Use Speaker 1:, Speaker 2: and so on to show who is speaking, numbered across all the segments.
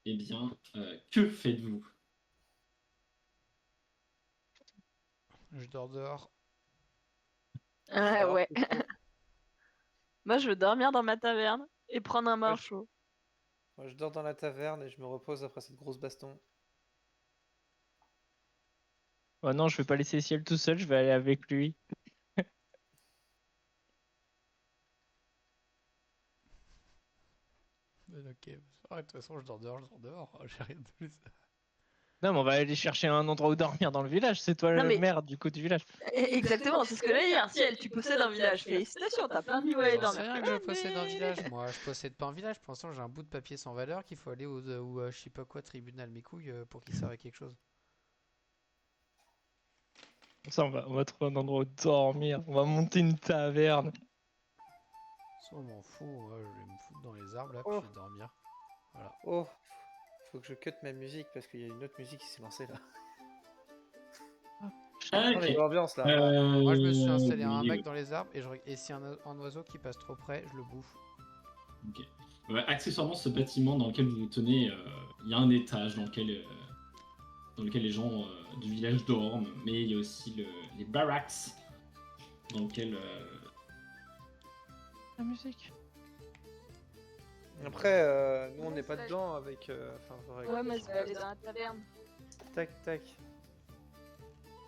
Speaker 1: Eh bien, que faites-vous?
Speaker 2: Je dors dehors.
Speaker 3: Ah
Speaker 4: Alors,
Speaker 3: ouais.
Speaker 4: plutôt-
Speaker 3: Moi, je veux dormir dans ma taverne et prendre un
Speaker 4: moi,
Speaker 3: bain
Speaker 4: je...
Speaker 3: chaud.
Speaker 4: moi, je dors dans la taverne et je me repose après cette grosse baston.
Speaker 5: Oh non, je vais pas laisser Ciel tout seul, je vais aller avec lui.
Speaker 2: Ok, de toute façon, je dors dehors, je dors dehors. J'ai rien de plus.
Speaker 5: Non, mais on va aller chercher un endroit où dormir dans le village. C'est toi
Speaker 3: Non
Speaker 5: le
Speaker 3: mais
Speaker 5: maire du coup du village.
Speaker 3: exactement, c'est ce que j'allais dire. Ciel, tu possèdes un village. Félicitations, t'as plein de niveaux à aller
Speaker 2: J'en sais
Speaker 3: dormir.
Speaker 2: rien que je possède un village. Moi, je possède pas un village. Pour l'instant, j'ai un bout de papier sans valeur qu'il faut aller au je sais pas quoi tribunal mes couilles pour qu'il serve à quelque chose.
Speaker 5: Ça, on va trouver un endroit où dormir. On va monter une taverne.
Speaker 2: Ça, on m'en fout. Moi, je vais me foutre dans les arbres là, puis
Speaker 4: Oh.
Speaker 2: je vais dormir. Voilà.
Speaker 4: Oh, faut que je cut ma musique parce qu'il y a une autre musique qui s'est lancée là.
Speaker 1: Ah,
Speaker 4: On est
Speaker 1: ok.
Speaker 4: dans l'ambiance là.
Speaker 2: Moi, je me suis installé un
Speaker 1: Oui,
Speaker 2: hamac dans les arbres et si un oiseau qui passe trop près, je le bouffe.
Speaker 1: ok. Accessoirement, ce bâtiment dans lequel vous vous tenez, il y a un étage dans lequel les gens du village dorment, mais il y a aussi les barracks dans lequel
Speaker 5: La musique.
Speaker 4: Après, nous on n'est pas dedans avec.
Speaker 3: Ouais, mais je vais aller dans la taverne.
Speaker 4: Tac tac.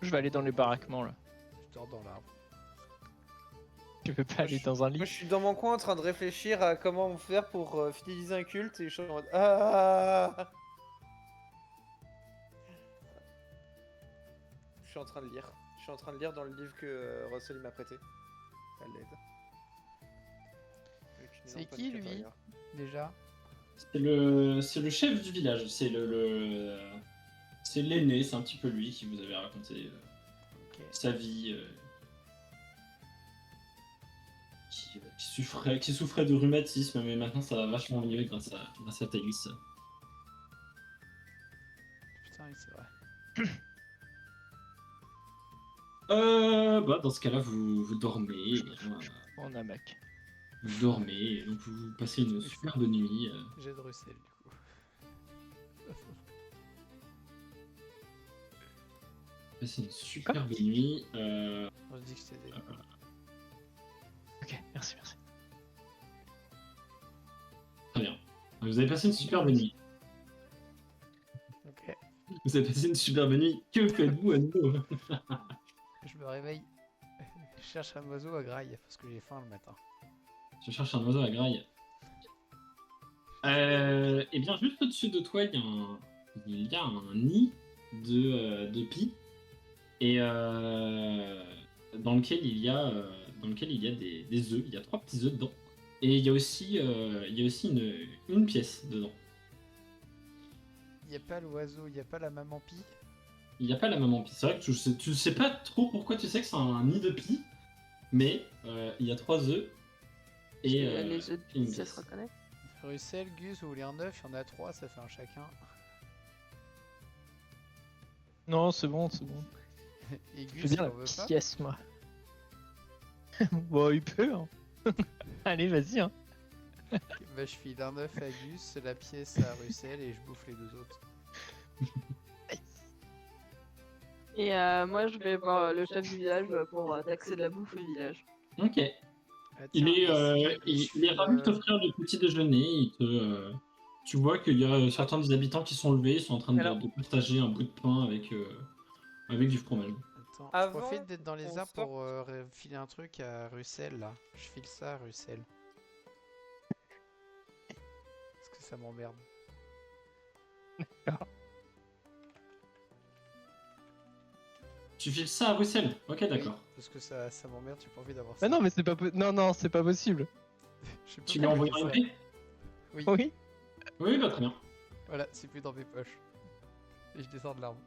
Speaker 5: Je vais aller dans les baraquements là.
Speaker 2: Je dors dans l'arbre.
Speaker 5: Je vais pas aller dans un lit.
Speaker 4: Moi je suis dans mon coin en train de réfléchir à comment faire pour fidéliser un culte et je suis en mode ah. Je suis en train de lire. Je suis en train de lire dans le livre que Russell il m'a prêté. À l'aide. Avec une
Speaker 2: C'est
Speaker 4: lampe
Speaker 2: qui, lui
Speaker 4: indicateur.
Speaker 2: Déjà.
Speaker 1: c'est le chef du village, c'est l'aîné, c'est un petit peu lui qui vous avait raconté
Speaker 2: Ok.
Speaker 1: sa vie, qui souffrait de rhumatisme, mais maintenant ça va vachement mieux grâce à Thaïs.
Speaker 2: Putain, oui, c'est vrai.
Speaker 1: Dans ce cas-là, vous dormez, et bien,
Speaker 5: En hamac.
Speaker 1: vous dormez, et donc vous passez une superbe nuit.
Speaker 2: J'ai de Russell, du coup.
Speaker 1: Passez une superbe nuit.
Speaker 2: On se dit que c'était.
Speaker 5: Ok, merci, merci.
Speaker 1: Très bien. Vous avez passé une superbe nuit.
Speaker 2: Ok.
Speaker 1: Vous avez passé une superbe nuit. Que faites-vous à nouveau?
Speaker 2: Je me réveille. Je cherche un oiseau à graille parce que j'ai faim le matin.
Speaker 1: Je cherche un oiseau à graille. Et bien, juste au-dessus de toi, il y a un nid de pie. Et dans lequel il y a des œufs. Il y a 3 petits œufs dedans. Et il y a aussi une pièce dedans.
Speaker 2: Y a pas l'oiseau, y a pas la maman pie.
Speaker 1: Il n'y a pas la maman pie. C'est vrai que tu sais pas trop pourquoi tu sais que c'est un nid de pie. Mais il y a 3 œufs. Et
Speaker 3: Les œufs de
Speaker 1: une
Speaker 3: pie, ça
Speaker 1: pièce.
Speaker 3: se reconnaît.
Speaker 2: Russell, Gus, vous voulez un œuf? Il y en a 3, ça fait un chacun.
Speaker 5: Non, c'est bon, c'est bon.
Speaker 2: Et
Speaker 5: Je veux
Speaker 2: Gus,
Speaker 5: bien
Speaker 2: il
Speaker 5: la
Speaker 2: en veut pas?
Speaker 5: pièce, moi. Bon, il peut, hein. Allez, vas-y, hein.
Speaker 2: Bah, je file un œuf à Gus, la pièce à Russell et je bouffe les 2 autres.
Speaker 3: Et moi, je vais voir le chef du village pour taxer de la bouffe au village.
Speaker 1: Ok.
Speaker 2: Ah,
Speaker 1: Il
Speaker 2: tiens,
Speaker 1: est,
Speaker 2: et je
Speaker 1: il est
Speaker 2: file,
Speaker 1: ravi de t'offrir du petit déjeuner. Tu vois qu'il y a certains des habitants qui sont levés, ils sont en train
Speaker 4: Alors-
Speaker 1: de partager un bout de pain avec du fromage.
Speaker 2: Attends,
Speaker 4: Avant,
Speaker 2: je profite d'être dans les
Speaker 4: on
Speaker 2: arbres
Speaker 4: sort-
Speaker 2: pour filer un truc à Russell là. Je file ça à Russell. Parce que ça m'emmerde.
Speaker 1: Tu files ça à Bruxelles? Ok, d'accord.
Speaker 2: Parce que ça m'emmerde, j'ai pas envie d'avoir
Speaker 5: Mais
Speaker 2: ça.
Speaker 5: non, mais c'est pas non, non, c'est pas possible.
Speaker 2: Je sais pas
Speaker 1: Tu lui as
Speaker 2: pourquoi
Speaker 1: envoyé
Speaker 2: je
Speaker 1: un
Speaker 2: fais ça.
Speaker 1: MP?
Speaker 2: Oui,
Speaker 5: Oui.
Speaker 1: Oui, bah très bien.
Speaker 2: voilà, c'est plus dans mes poches. Et je descends de l'arbre.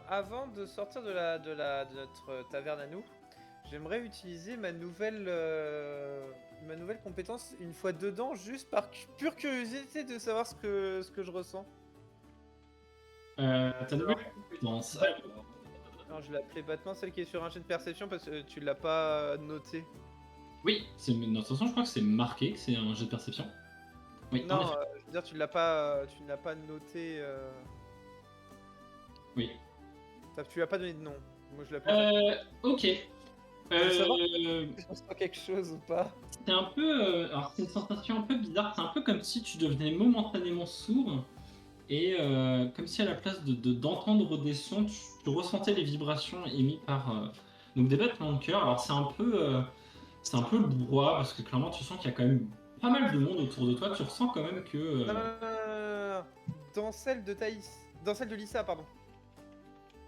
Speaker 4: Avant de sortir de notre taverne à nous, j'aimerais utiliser ma nouvelle compétence une fois dedans, juste par pure curiosité de savoir ce que je ressens.
Speaker 1: Ta nouvelle compétence.
Speaker 4: Alors, je l'ai appelée bêtement celle qui est sur un jet de perception parce que tu l'as pas noté.
Speaker 1: Oui, de toute façon, je crois que c'est marqué que c'est un jet de perception. Oui, en
Speaker 4: Non,
Speaker 1: effet.
Speaker 4: je veux dire, tu ne l'as pas noté.
Speaker 1: Oui.
Speaker 4: Tu lui as pas donné de nom. Moi, je l'appelle.
Speaker 1: Ok.
Speaker 4: veux savoir
Speaker 1: Euh,
Speaker 4: Je ressens quelque chose ou pas?
Speaker 1: c'est un peu. Alors, c'est une sensation un peu bizarre. C'est un peu comme si tu devenais momentanément sourd. Et comme si à la place d'entendre des sons, tu ressentais les vibrations émises par donc des battements de cœur. Alors c'est un peu le brouhaha parce que clairement tu sens qu'il y a quand même pas mal de monde autour de toi. Tu ressens quand même que
Speaker 4: Non, non, non, non, non, non. Dans celle de Thaïs. Dans celle de Lisa, pardon.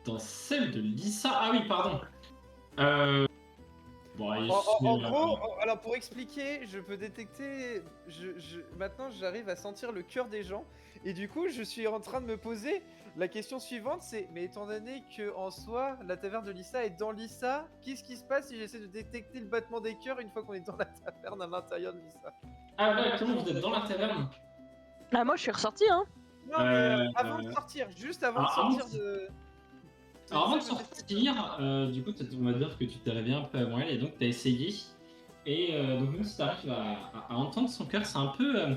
Speaker 1: dans celle de Lisa, ah oui pardon. Euh, bon, allez,
Speaker 4: En gros, alors pour expliquer, je peux détecter. Maintenant, j'arrive à sentir le cœur des gens. Et du coup, je suis en train de me poser la question suivante, c'est mais étant donné que en soi, la taverne de Lisa est dans Lisa, qu'est-ce qui se passe si j'essaie de détecter le battement des cœurs une fois qu'on est dans la taverne à l'intérieur de Lisa?
Speaker 1: Ah là actuellement vous êtes dans la taverne.
Speaker 3: Ah, moi, je suis ressorti, hein.
Speaker 4: Non, mais
Speaker 1: Euh,
Speaker 4: avant de sortir, juste avant de
Speaker 1: alors, avant de-
Speaker 4: sortir de.
Speaker 1: Alors avant de
Speaker 4: Lisa, je sais
Speaker 1: sortir, du coup on va dire que tu t'es réveillé un peu avant elle et donc tu as essayé. Et donc même si tu arrives à entendre son cœur, c'est un peu...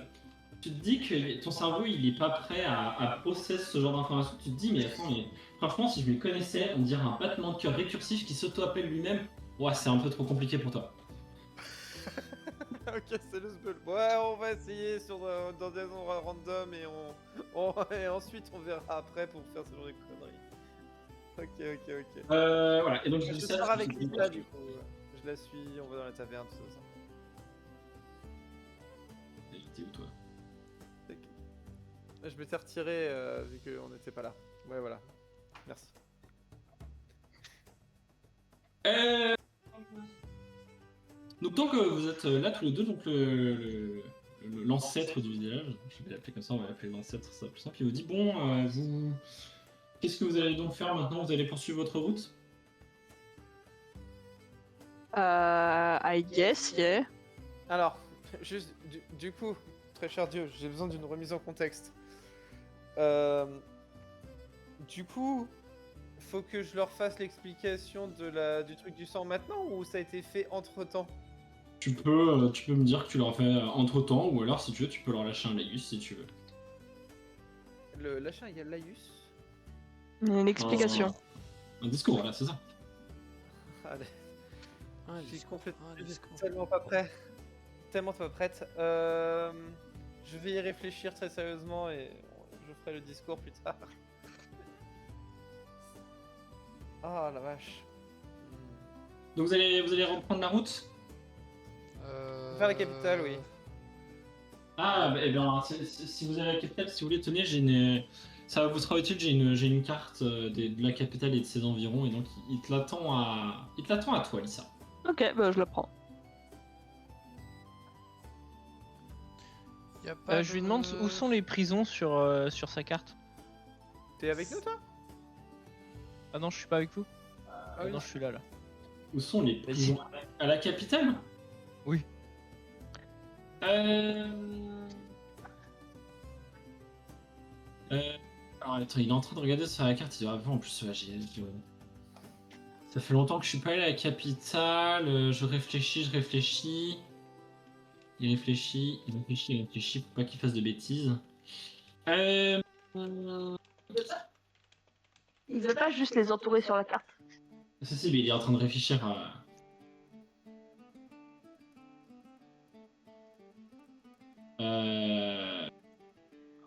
Speaker 1: tu te dis que ton cerveau il est pas prêt à processer ce genre d'informations. Tu te dis mais attends, mais franchement si je le connaissais, on dirait un battement de cœur récursif qui s'auto-appelle lui-même. Ouais, c'est un peu trop compliqué pour toi.
Speaker 4: Ok, c'est le spell. Ouais, on va essayer dans des endroits random et ensuite on verra après pour faire ce genre de conneries. Ok.
Speaker 1: Voilà, et donc je
Speaker 4: Je
Speaker 1: dis ça.
Speaker 4: sors avec Lisa du coup. Je la suis, on va dans la taverne, tout ça.
Speaker 1: T'es où toi?
Speaker 4: Ok. Je m'étais retiré vu qu'on n'était pas là. Ouais, voilà. Merci.
Speaker 1: Donc tant que vous êtes là tous les deux, donc l'ancêtre du village, je vais l'appeler comme ça, on va l'appeler l'ancêtre, ça sera plus simple. Il vous dit bon, vous, qu'est-ce que vous allez donc faire maintenant? Vous allez poursuivre votre route?
Speaker 3: I guess, yeah.
Speaker 4: Alors, juste du coup, très cher Dieu, j'ai besoin d'une remise en contexte. Du coup, faut que je leur fasse l'explication du truc du sang maintenant ou ça a été fait entre temps?
Speaker 1: Tu peux me dire que tu l'auras fait entre temps, ou alors si tu veux, tu peux leur lâcher un laïus si tu veux.
Speaker 4: Le lâcher, il y a Laius.
Speaker 3: Une explication.
Speaker 1: Un discours, voilà, c'est ça.
Speaker 4: Allez,
Speaker 2: Un
Speaker 4: je suis
Speaker 2: discours,
Speaker 4: complètement
Speaker 2: un discours.
Speaker 4: tellement pas prêt. Tellement pas prête. Je vais y réfléchir très sérieusement et je ferai le discours plus tard. Ah la vache.
Speaker 1: Donc vous allez reprendre la route?
Speaker 4: Vers la capitale, oui.
Speaker 1: Ah, bah, eh bien, si vous avez la capitale, si vous voulez, tenez, ça vous sera utile, j'ai une carte de la capitale et de ses environs, et donc il te l'attend à toi, Lisa.
Speaker 3: Ok, bah je le prends.
Speaker 2: Y a pas
Speaker 5: Je lui demande où sont les prisons sur sa carte.
Speaker 4: T'es avec nous toi?
Speaker 5: Ah non, je suis pas avec vous.
Speaker 4: Ah oui.
Speaker 5: Non, je suis là.
Speaker 1: Où sont les prisons? À la capitale?
Speaker 5: Oui.
Speaker 1: Alors attends, il est en train de regarder sur la carte, il doit avoir en plus ça fait longtemps que je suis pas allé à la capitale, je réfléchis. Il réfléchit, faut pas qu'il fasse de bêtises.
Speaker 3: Il veut pas juste les entourer sur la carte.
Speaker 1: Si, mais il est en train de réfléchir à... Oh,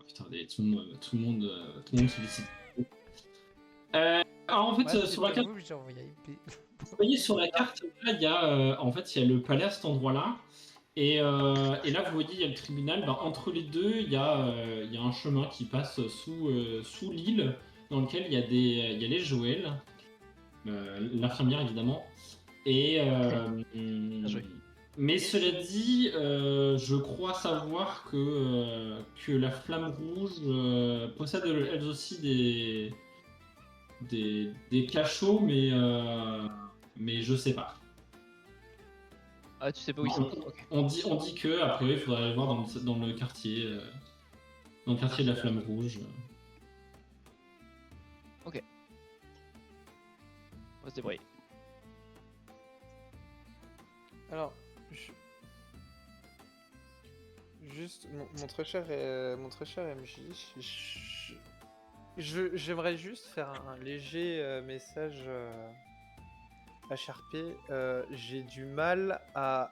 Speaker 1: putain, tout le monde se décide. Alors en fait,
Speaker 2: Ouais,
Speaker 1: sur la carte,
Speaker 2: vous, j'ai envoyé IP.
Speaker 1: vous voyez sur la carte, là, il y a, en fait, il y a le palais à cet endroit-là. Et là, vous voyez, il y a le tribunal. Bah, entre les deux, il y a un chemin qui passe sous l'île, dans lequel il y a les Joël, l'infirmière évidemment. Et,
Speaker 5: Bien joué.
Speaker 1: mais cela dit, je crois savoir que la Flamme Rouge possède elles aussi des cachots, mais je sais pas.
Speaker 5: Ah, tu sais pas où ils sont. Ok.
Speaker 1: On dit que après il faudrait aller voir dans le quartier de la Flamme Rouge.
Speaker 5: On va se débrouiller.
Speaker 4: Alors, je juste, mon très cher MJ, j'aimerais juste faire un léger message à Sharpé. J'ai du mal à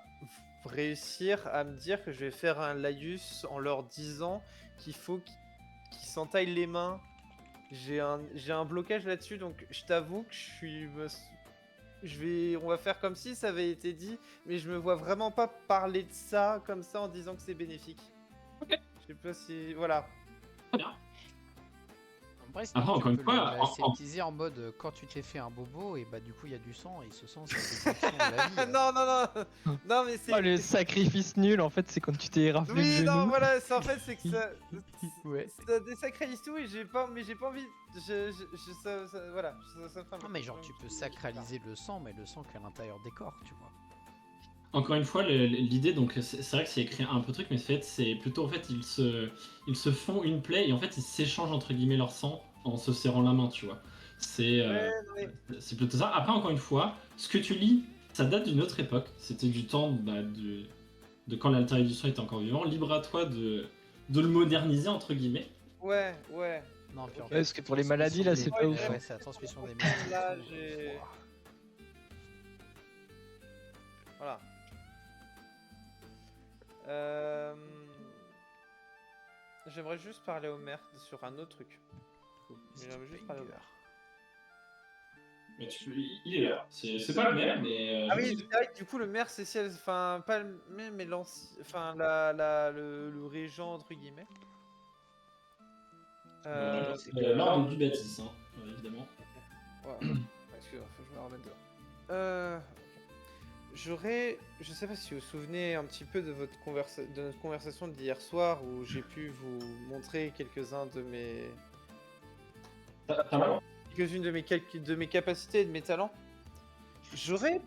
Speaker 4: réussir à me dire que je vais faire un laïus en leur disant qu'il faut qu'ils s'entaillent les mains. J'ai un blocage là-dessus, donc je t'avoue que on va faire comme si ça avait été dit, mais je me vois vraiment pas parler de ça comme ça en disant que c'est bénéfique.
Speaker 1: Ok.
Speaker 4: Je sais pas si... Voilà.
Speaker 1: Très bien.
Speaker 2: Après, sinon,
Speaker 1: Après,
Speaker 2: tu
Speaker 1: encore une
Speaker 2: peux
Speaker 1: fois,
Speaker 2: l'aseptiser en mode quand tu te fais un bobo, et bah du coup il y a du sang, et ce sang c'est la déception de la vie.
Speaker 4: Non, non, non. Non, mais c'est...
Speaker 5: Oh, le sacrifice nul, en fait, c'est quand tu t'es raflé le
Speaker 4: Oui,
Speaker 5: genou.
Speaker 4: non, voilà, en fait, c'est que ça...
Speaker 2: Ouais.
Speaker 4: Ça désacralise tout et j'ai pas envie... voilà, ça me fait un
Speaker 2: Non
Speaker 4: peu-
Speaker 2: mais genre tu peux sacraliser le sang, mais le sang qu'à l'intérieur des corps, tu vois.
Speaker 1: Encore une fois, l'idée, donc c'est vrai que c'est écrit un peu truc, mais en fait, c'est plutôt en fait ils se font une plaie et en fait ils s'échangent entre guillemets leur sang en se serrant la main, tu vois. C'est c'est plutôt ça. Après, encore une fois, ce que tu lis, ça date d'une autre époque. C'était du temps de quand l'Alter Edition était encore vivant. Libre à toi de le moderniser entre guillemets.
Speaker 4: Ouais, ouais.
Speaker 2: Non, puis en
Speaker 4: Ok.
Speaker 2: fait,
Speaker 5: Ouais, parce que pour les maladies, là, c'est
Speaker 4: pas
Speaker 2: ouais,
Speaker 4: ouf.
Speaker 2: ouais, c'est la transmission des maladies.
Speaker 4: Là, j'ai... Voilà. J'aimerais juste parler au maire sur un autre truc. J'aimerais juste parler au maire.
Speaker 1: Mais il est là. C'est pas le même, mais.
Speaker 4: Ah oui, c'est vrai que du coup le maire c'est ciel, enfin pas le même, mais enfin le régent entre guillemets.
Speaker 1: C'est l'ordre du bâtisse, hein, évidemment.
Speaker 4: Ouais. Excusez-moi, faut que je me remette dedans. Je sais pas si vous vous souvenez un petit peu de notre conversation d'hier soir où j'ai pu vous montrer quelques-unes de mes capacités et de mes talents. J'aurais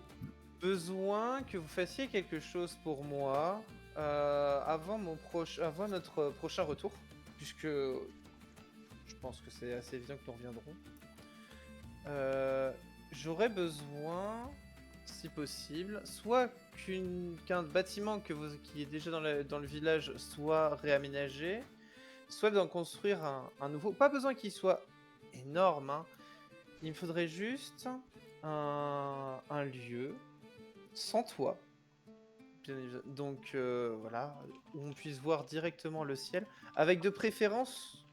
Speaker 4: besoin que vous fassiez quelque chose pour moi avant notre prochain retour, puisque je pense que c'est assez évident que nous reviendrons. J'aurais besoin, si possible, soit qu'un bâtiment qui est déjà dans le village soit réaménagé, soit d'en construire un nouveau. Pas besoin qu'il soit énorme, hein. Il me faudrait juste un lieu sans toit, bien évidemment. Donc voilà, où on puisse voir directement le ciel, avec de préférence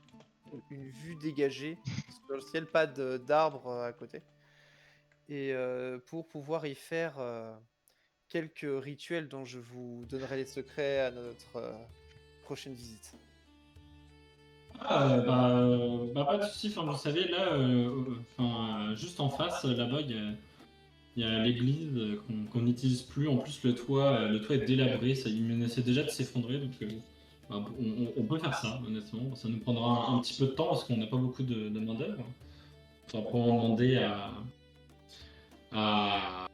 Speaker 4: une vue dégagée sur le ciel, pas d'arbres à côté. Et pour pouvoir y faire quelques rituels dont je vous donnerai les secrets à notre prochaine visite.
Speaker 1: Pas de soucis. Enfin, vous savez, là, juste en face, là-bas, il y a l'église qu'on n'utilise plus. En plus, le toit est délabré. Ça, il menaçait déjà de s'effondrer. Donc, on peut faire ça, honnêtement. Ça nous prendra un petit peu de temps parce qu'on n'a pas beaucoup de main-d'œuvre. On va probablement demander à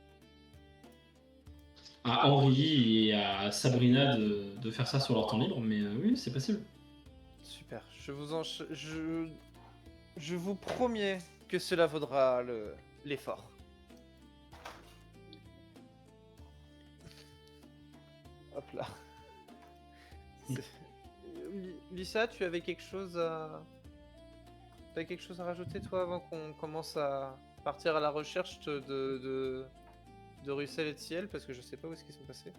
Speaker 1: Henri et à Sabrina de faire ça sur leur temps libre. Mais oui, c'est possible.
Speaker 4: Super. Je vous promets que cela vaudra l'effort. Hop là. Lisa, tu avais quelque chose à... T'as quelque chose à rajouter toi avant qu'on commence à partir à la recherche de Russell et de Ciel, parce que je sais pas où est-ce qu'ils sont passés.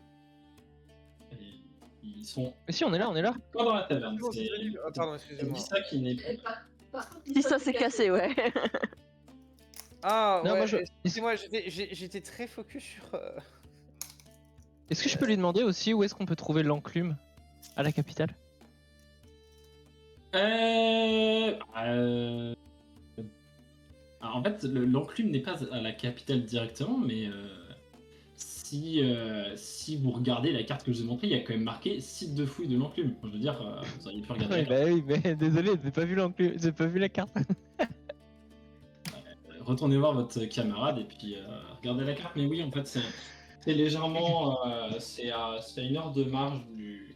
Speaker 1: Ils sont
Speaker 5: Mais si, on est là, on est là.
Speaker 1: pas dans la taverne.
Speaker 4: Oh,
Speaker 1: C'est
Speaker 4: pardon, excusez-moi.
Speaker 1: Lisa qui n'est pas.
Speaker 3: Si ça s'est cassé, ouais.
Speaker 4: Ah
Speaker 5: Non,
Speaker 4: ouais,
Speaker 5: moi, je-
Speaker 4: excusez-moi, j'étais très focus sur...
Speaker 5: Est-ce que je peux lui demander aussi où est-ce qu'on peut trouver l'enclume à la capitale?
Speaker 1: En fait, l'enclume n'est pas à la capitale directement, mais si vous regardez la carte que je vous ai montrée, il y a quand même marqué site de fouille de l'enclume. Je veux dire, vous auriez pu regarder la
Speaker 5: Oui,
Speaker 1: carte.
Speaker 5: bah oui, mais désolé, j'ai pas vu l'enclume, j'ai pas vu la carte.
Speaker 1: Retournez voir votre camarade et puis regardez la carte. Mais oui, en fait, c'est légèrement. C'est à 1 heure de marche du.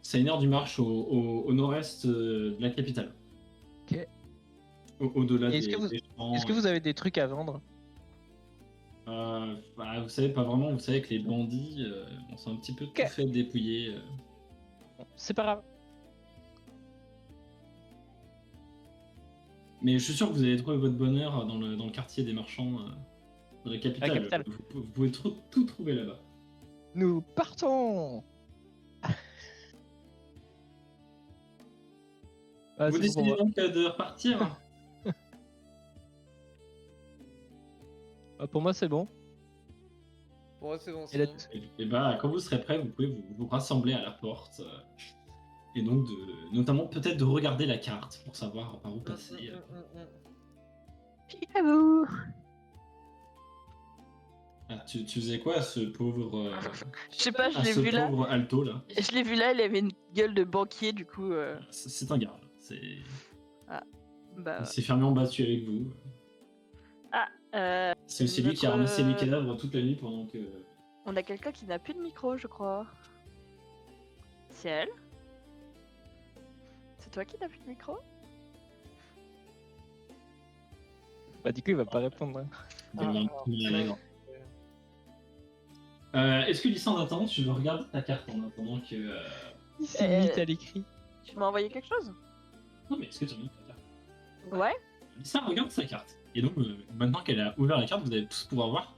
Speaker 1: C'est 1 heure du marche au nord-est de la capitale.
Speaker 5: Ok.
Speaker 1: Au-delà
Speaker 5: Et
Speaker 1: des,
Speaker 5: est-ce que vous-
Speaker 1: des champs.
Speaker 5: Est-ce que vous avez des trucs à vendre?
Speaker 1: Vous savez, pas vraiment. Vous savez que les bandits, on s'est un petit peu tout fait dépouiller.
Speaker 5: c'est pas grave.
Speaker 1: Mais je suis sûr que vous allez trouver votre bonheur dans le quartier des marchands, dans la capitale.
Speaker 5: capitale.
Speaker 1: Vous pouvez tout trouver là-bas.
Speaker 5: Nous partons. Ah,
Speaker 1: Vous
Speaker 5: c'est bon pour
Speaker 1: décidez
Speaker 5: moi.
Speaker 1: donc de repartir.
Speaker 5: Ah, pour moi, c'est bon.
Speaker 4: Pour moi, c'est bon.
Speaker 5: Et
Speaker 4: c'est
Speaker 5: la-
Speaker 4: bon.
Speaker 1: Et bah, quand vous serez prêts, vous pouvez vous rassembler à la porte. Et donc, notamment peut-être de regarder la carte pour savoir par où passer.
Speaker 3: Picaboo.
Speaker 1: Ah, tu faisais quoi à ce pauvre,
Speaker 3: Je sais pas, je
Speaker 1: à
Speaker 3: l'ai
Speaker 1: ce
Speaker 3: vu là.
Speaker 1: pauvre Alto là?
Speaker 3: Je l'ai vu là, il avait une gueule de banquier, du coup.
Speaker 1: C'est un garde.
Speaker 3: Bah.
Speaker 1: Il s'est fermement battu avec vous. C'est aussi lui qui a
Speaker 3: notre-
Speaker 1: ramassé les cadavres toute la nuit pendant que.
Speaker 3: On a quelqu'un qui n'a plus de micro, je crois. Ciel. C'est toi qui n'as plus de micro?
Speaker 5: Bah, du coup, il va pas répondre. Hein.
Speaker 1: Est-ce que Lysandre attend? Tu veux regarder ta carte en attendant que.
Speaker 5: Il s'est mis à l'écrit.
Speaker 3: Tu m'as envoyé quelque chose?
Speaker 1: Non, mais est-ce que tu regardes ta carte?
Speaker 3: Ouais.
Speaker 1: Lysandre regarde sa carte. Et donc, maintenant qu'elle a ouvert la carte, vous allez tous pouvoir voir.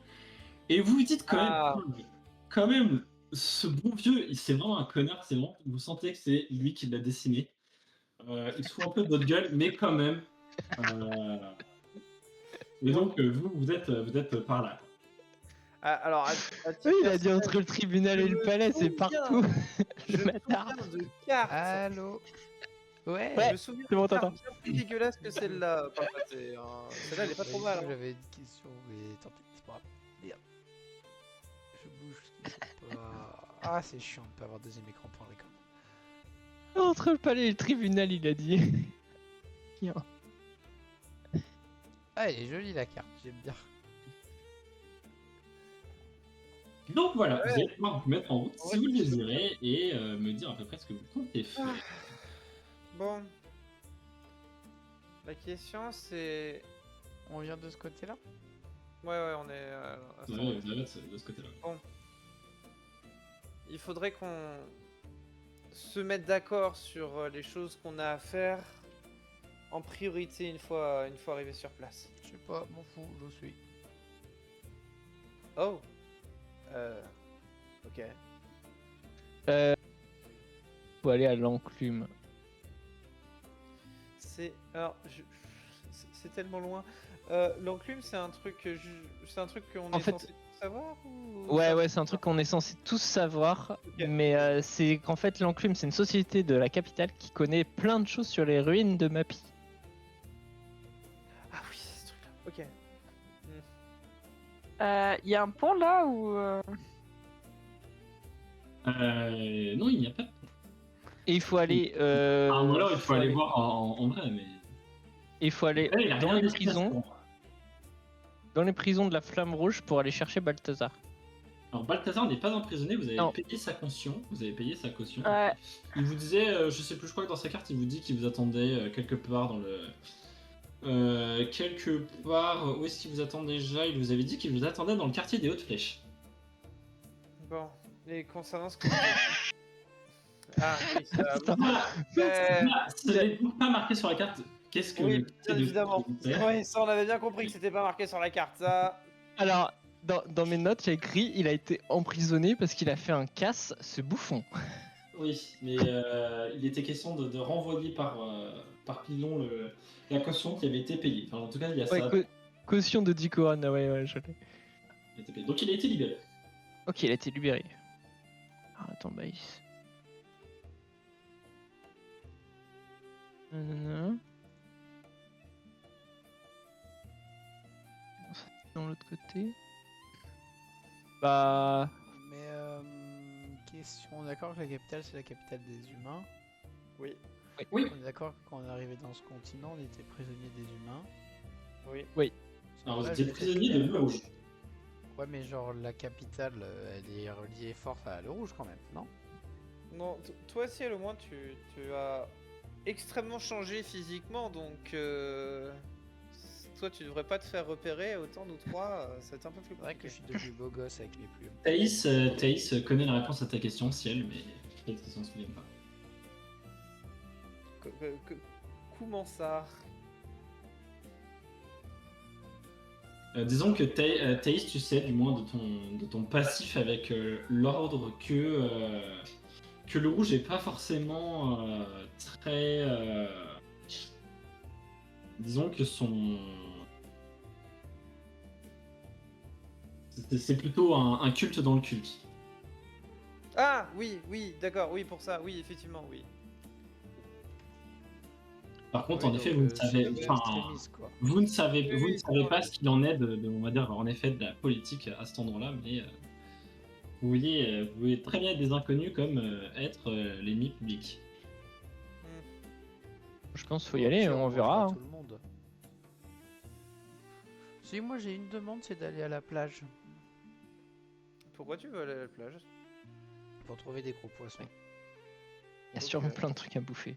Speaker 1: Et vous vous dites quand même, ce bon vieux, c'est vraiment un connard, c'est vraiment, vous sentez que c'est lui qui l'a dessiné. Il se fout un peu de votre gueule, mais quand même. Et donc, vous êtes par là.
Speaker 4: Alors,
Speaker 5: Oui, il a dit entre le tribunal et le palais, c'est partout.
Speaker 4: Je
Speaker 5: Le
Speaker 4: me
Speaker 5: bâtard.
Speaker 4: souviens de cartes.
Speaker 2: Allô. Ouais.
Speaker 5: Ouais.
Speaker 4: Je me souviens
Speaker 5: c'est bon,
Speaker 4: de cartes
Speaker 5: t'entends.
Speaker 4: bien plus dégueulasses que celle-là. Enfin, celle-là, elle est pas trop mal. Hein.
Speaker 2: J'avais une question, mais tant pis, c'est pas grave. Merde. Je bouge ce qu'il faut pas. Ah, c'est chiant de pas avoir deuxième écran pour les camps.
Speaker 5: Entre le palais et le tribunal, il a dit.
Speaker 2: Ah, elle est jolie la carte, j'aime bien.
Speaker 1: Donc voilà,
Speaker 4: Ouais.
Speaker 1: vous allez pouvoir vous mettre en route si
Speaker 4: Ouais,
Speaker 1: vous le
Speaker 4: c'est
Speaker 1: désirez et me dire à peu près ce que vous comptez faire.
Speaker 4: Bon. La question c'est.
Speaker 2: On vient de ce côté-là?
Speaker 4: Ouais, on est.
Speaker 1: Vous allez de ce côté-là.
Speaker 4: Il faudrait qu'on se mette d'accord sur les choses qu'on a à faire en priorité une fois arrivé sur place.
Speaker 2: Je sais pas, m'en fous, je suis.
Speaker 4: Oh. Ok.
Speaker 5: Faut aller à l'enclume.
Speaker 4: Alors, c'est tellement loin. L'enclume, c'est un truc qu'on
Speaker 5: En
Speaker 4: est
Speaker 5: fait-
Speaker 4: censé savoir ou...
Speaker 5: Ouais, c'est un truc qu'on est censé tous savoir.
Speaker 4: Ok.
Speaker 5: Mais c'est qu'en fait, l'enclume, c'est une société de la capitale qui connaît plein de choses sur les ruines de Mappy.
Speaker 4: Ah oui, c'est ce truc-là. Ok.
Speaker 3: Il y a un pont là ou.
Speaker 1: Non, il n'y a pas de.
Speaker 5: Et il faut aller.
Speaker 1: Ou alors il faut aller voir en vrai, mais.
Speaker 5: Il faut aller
Speaker 1: Là, il a
Speaker 5: dans
Speaker 1: rien
Speaker 5: les
Speaker 1: d'efficace
Speaker 5: prisons.
Speaker 1: pour moi.
Speaker 5: Dans les prisons de la Flamme Rouge pour aller chercher Balthazar.
Speaker 1: Alors Balthazar n'est pas emprisonné, vous avez
Speaker 5: Non.
Speaker 1: payé sa caution. Vous avez payé sa caution.
Speaker 3: Ouais.
Speaker 1: Il vous disait, je sais plus, je crois que dans sa carte, il vous dit qu'il vous attendait quelque part dans le. Quelque part. Où est-ce qu'il vous attend déjà? Il vous avait dit qu'il vous attendait dans le quartier des Hautes Flèches.
Speaker 4: Bon. Et concernant ce que... Ah oui,
Speaker 5: Putain.
Speaker 1: Ça n'est donc pas marqué sur la carte. Qu'est-ce que.
Speaker 4: oui,
Speaker 1: c'est
Speaker 4: bien
Speaker 1: de-
Speaker 4: évidemment. Oui, ça on avait bien compris que c'était pas marqué sur la carte, ça.
Speaker 5: Alors, dans mes notes, j'ai écrit il a été emprisonné parce qu'il a fait un casse, ce bouffon.
Speaker 1: Oui, mais il était question de renvoyer par Pilon la caution qui avait été payée. Enfin, en tout cas, il y a
Speaker 5: Ouais,
Speaker 1: ça.
Speaker 5: caution de 10 couronnes, ouais, je l'ai.
Speaker 1: Il a été payé. Donc il a été libéré.
Speaker 5: Ok, il a été libéré. Ah, attends, bah. Nanana. Dans l'autre côté. Bah.
Speaker 2: Mais question, on est d'accord que la capitale c'est la capitale des humains.
Speaker 4: Oui,
Speaker 1: Oui.
Speaker 2: On est d'accord que quand on est arrivé dans ce continent, on était prisonnier des humains.
Speaker 4: oui.
Speaker 1: Alors vous
Speaker 2: Là,
Speaker 1: étiez
Speaker 2: j'ai
Speaker 1: prisonnier
Speaker 2: fait-
Speaker 1: de Le Rouge.
Speaker 2: Ouais, mais genre la capitale, elle est reliée fort à Le Rouge quand même, non?
Speaker 4: Non, toi Ciel, au moins tu as extrêmement changé physiquement, donc toi tu devrais pas te faire repérer, autant nous trois, ça va être un peu plus
Speaker 2: C'est vrai que
Speaker 4: compliqué.
Speaker 2: je suis devenu beau gosse avec mes plumes.
Speaker 1: Thaïs connaît la réponse à ta question, Ciel, mais peut-être qu'il s'en souvient pas.
Speaker 4: Koumansar.
Speaker 1: Disons que Thaïs, tu sais, du moins de ton passif avec l'ordre, que le rouge est pas forcément très. Disons que c'est plutôt un culte dans le culte.
Speaker 4: Ah oui, oui, d'accord, oui pour ça, oui effectivement, oui.
Speaker 1: Par contre,
Speaker 2: Oui,
Speaker 1: en effet,
Speaker 2: donc,
Speaker 1: vous ne
Speaker 2: c'est
Speaker 1: savez,
Speaker 2: devenu
Speaker 1: enfin,
Speaker 2: extrémiste, quoi.
Speaker 1: vous ne savez
Speaker 4: Oui,
Speaker 1: pas ce qu'il en est on va dire, en effet, de la politique à cet endroit-là, mais vous voyez très bien des inconnus comme être l'ennemi public.
Speaker 5: Je pense qu'il faut y aller,
Speaker 2: Au
Speaker 5: on
Speaker 2: pire,
Speaker 5: verra.
Speaker 2: mangera
Speaker 5: Hein.
Speaker 2: tout le monde. Si, moi j'ai une demande, c'est d'aller à la plage
Speaker 4: Pourquoi tu veux aller à la plage?
Speaker 2: pour trouver des gros poissons.
Speaker 5: Il y a sûrement
Speaker 4: Ok.
Speaker 5: plein de trucs à bouffer.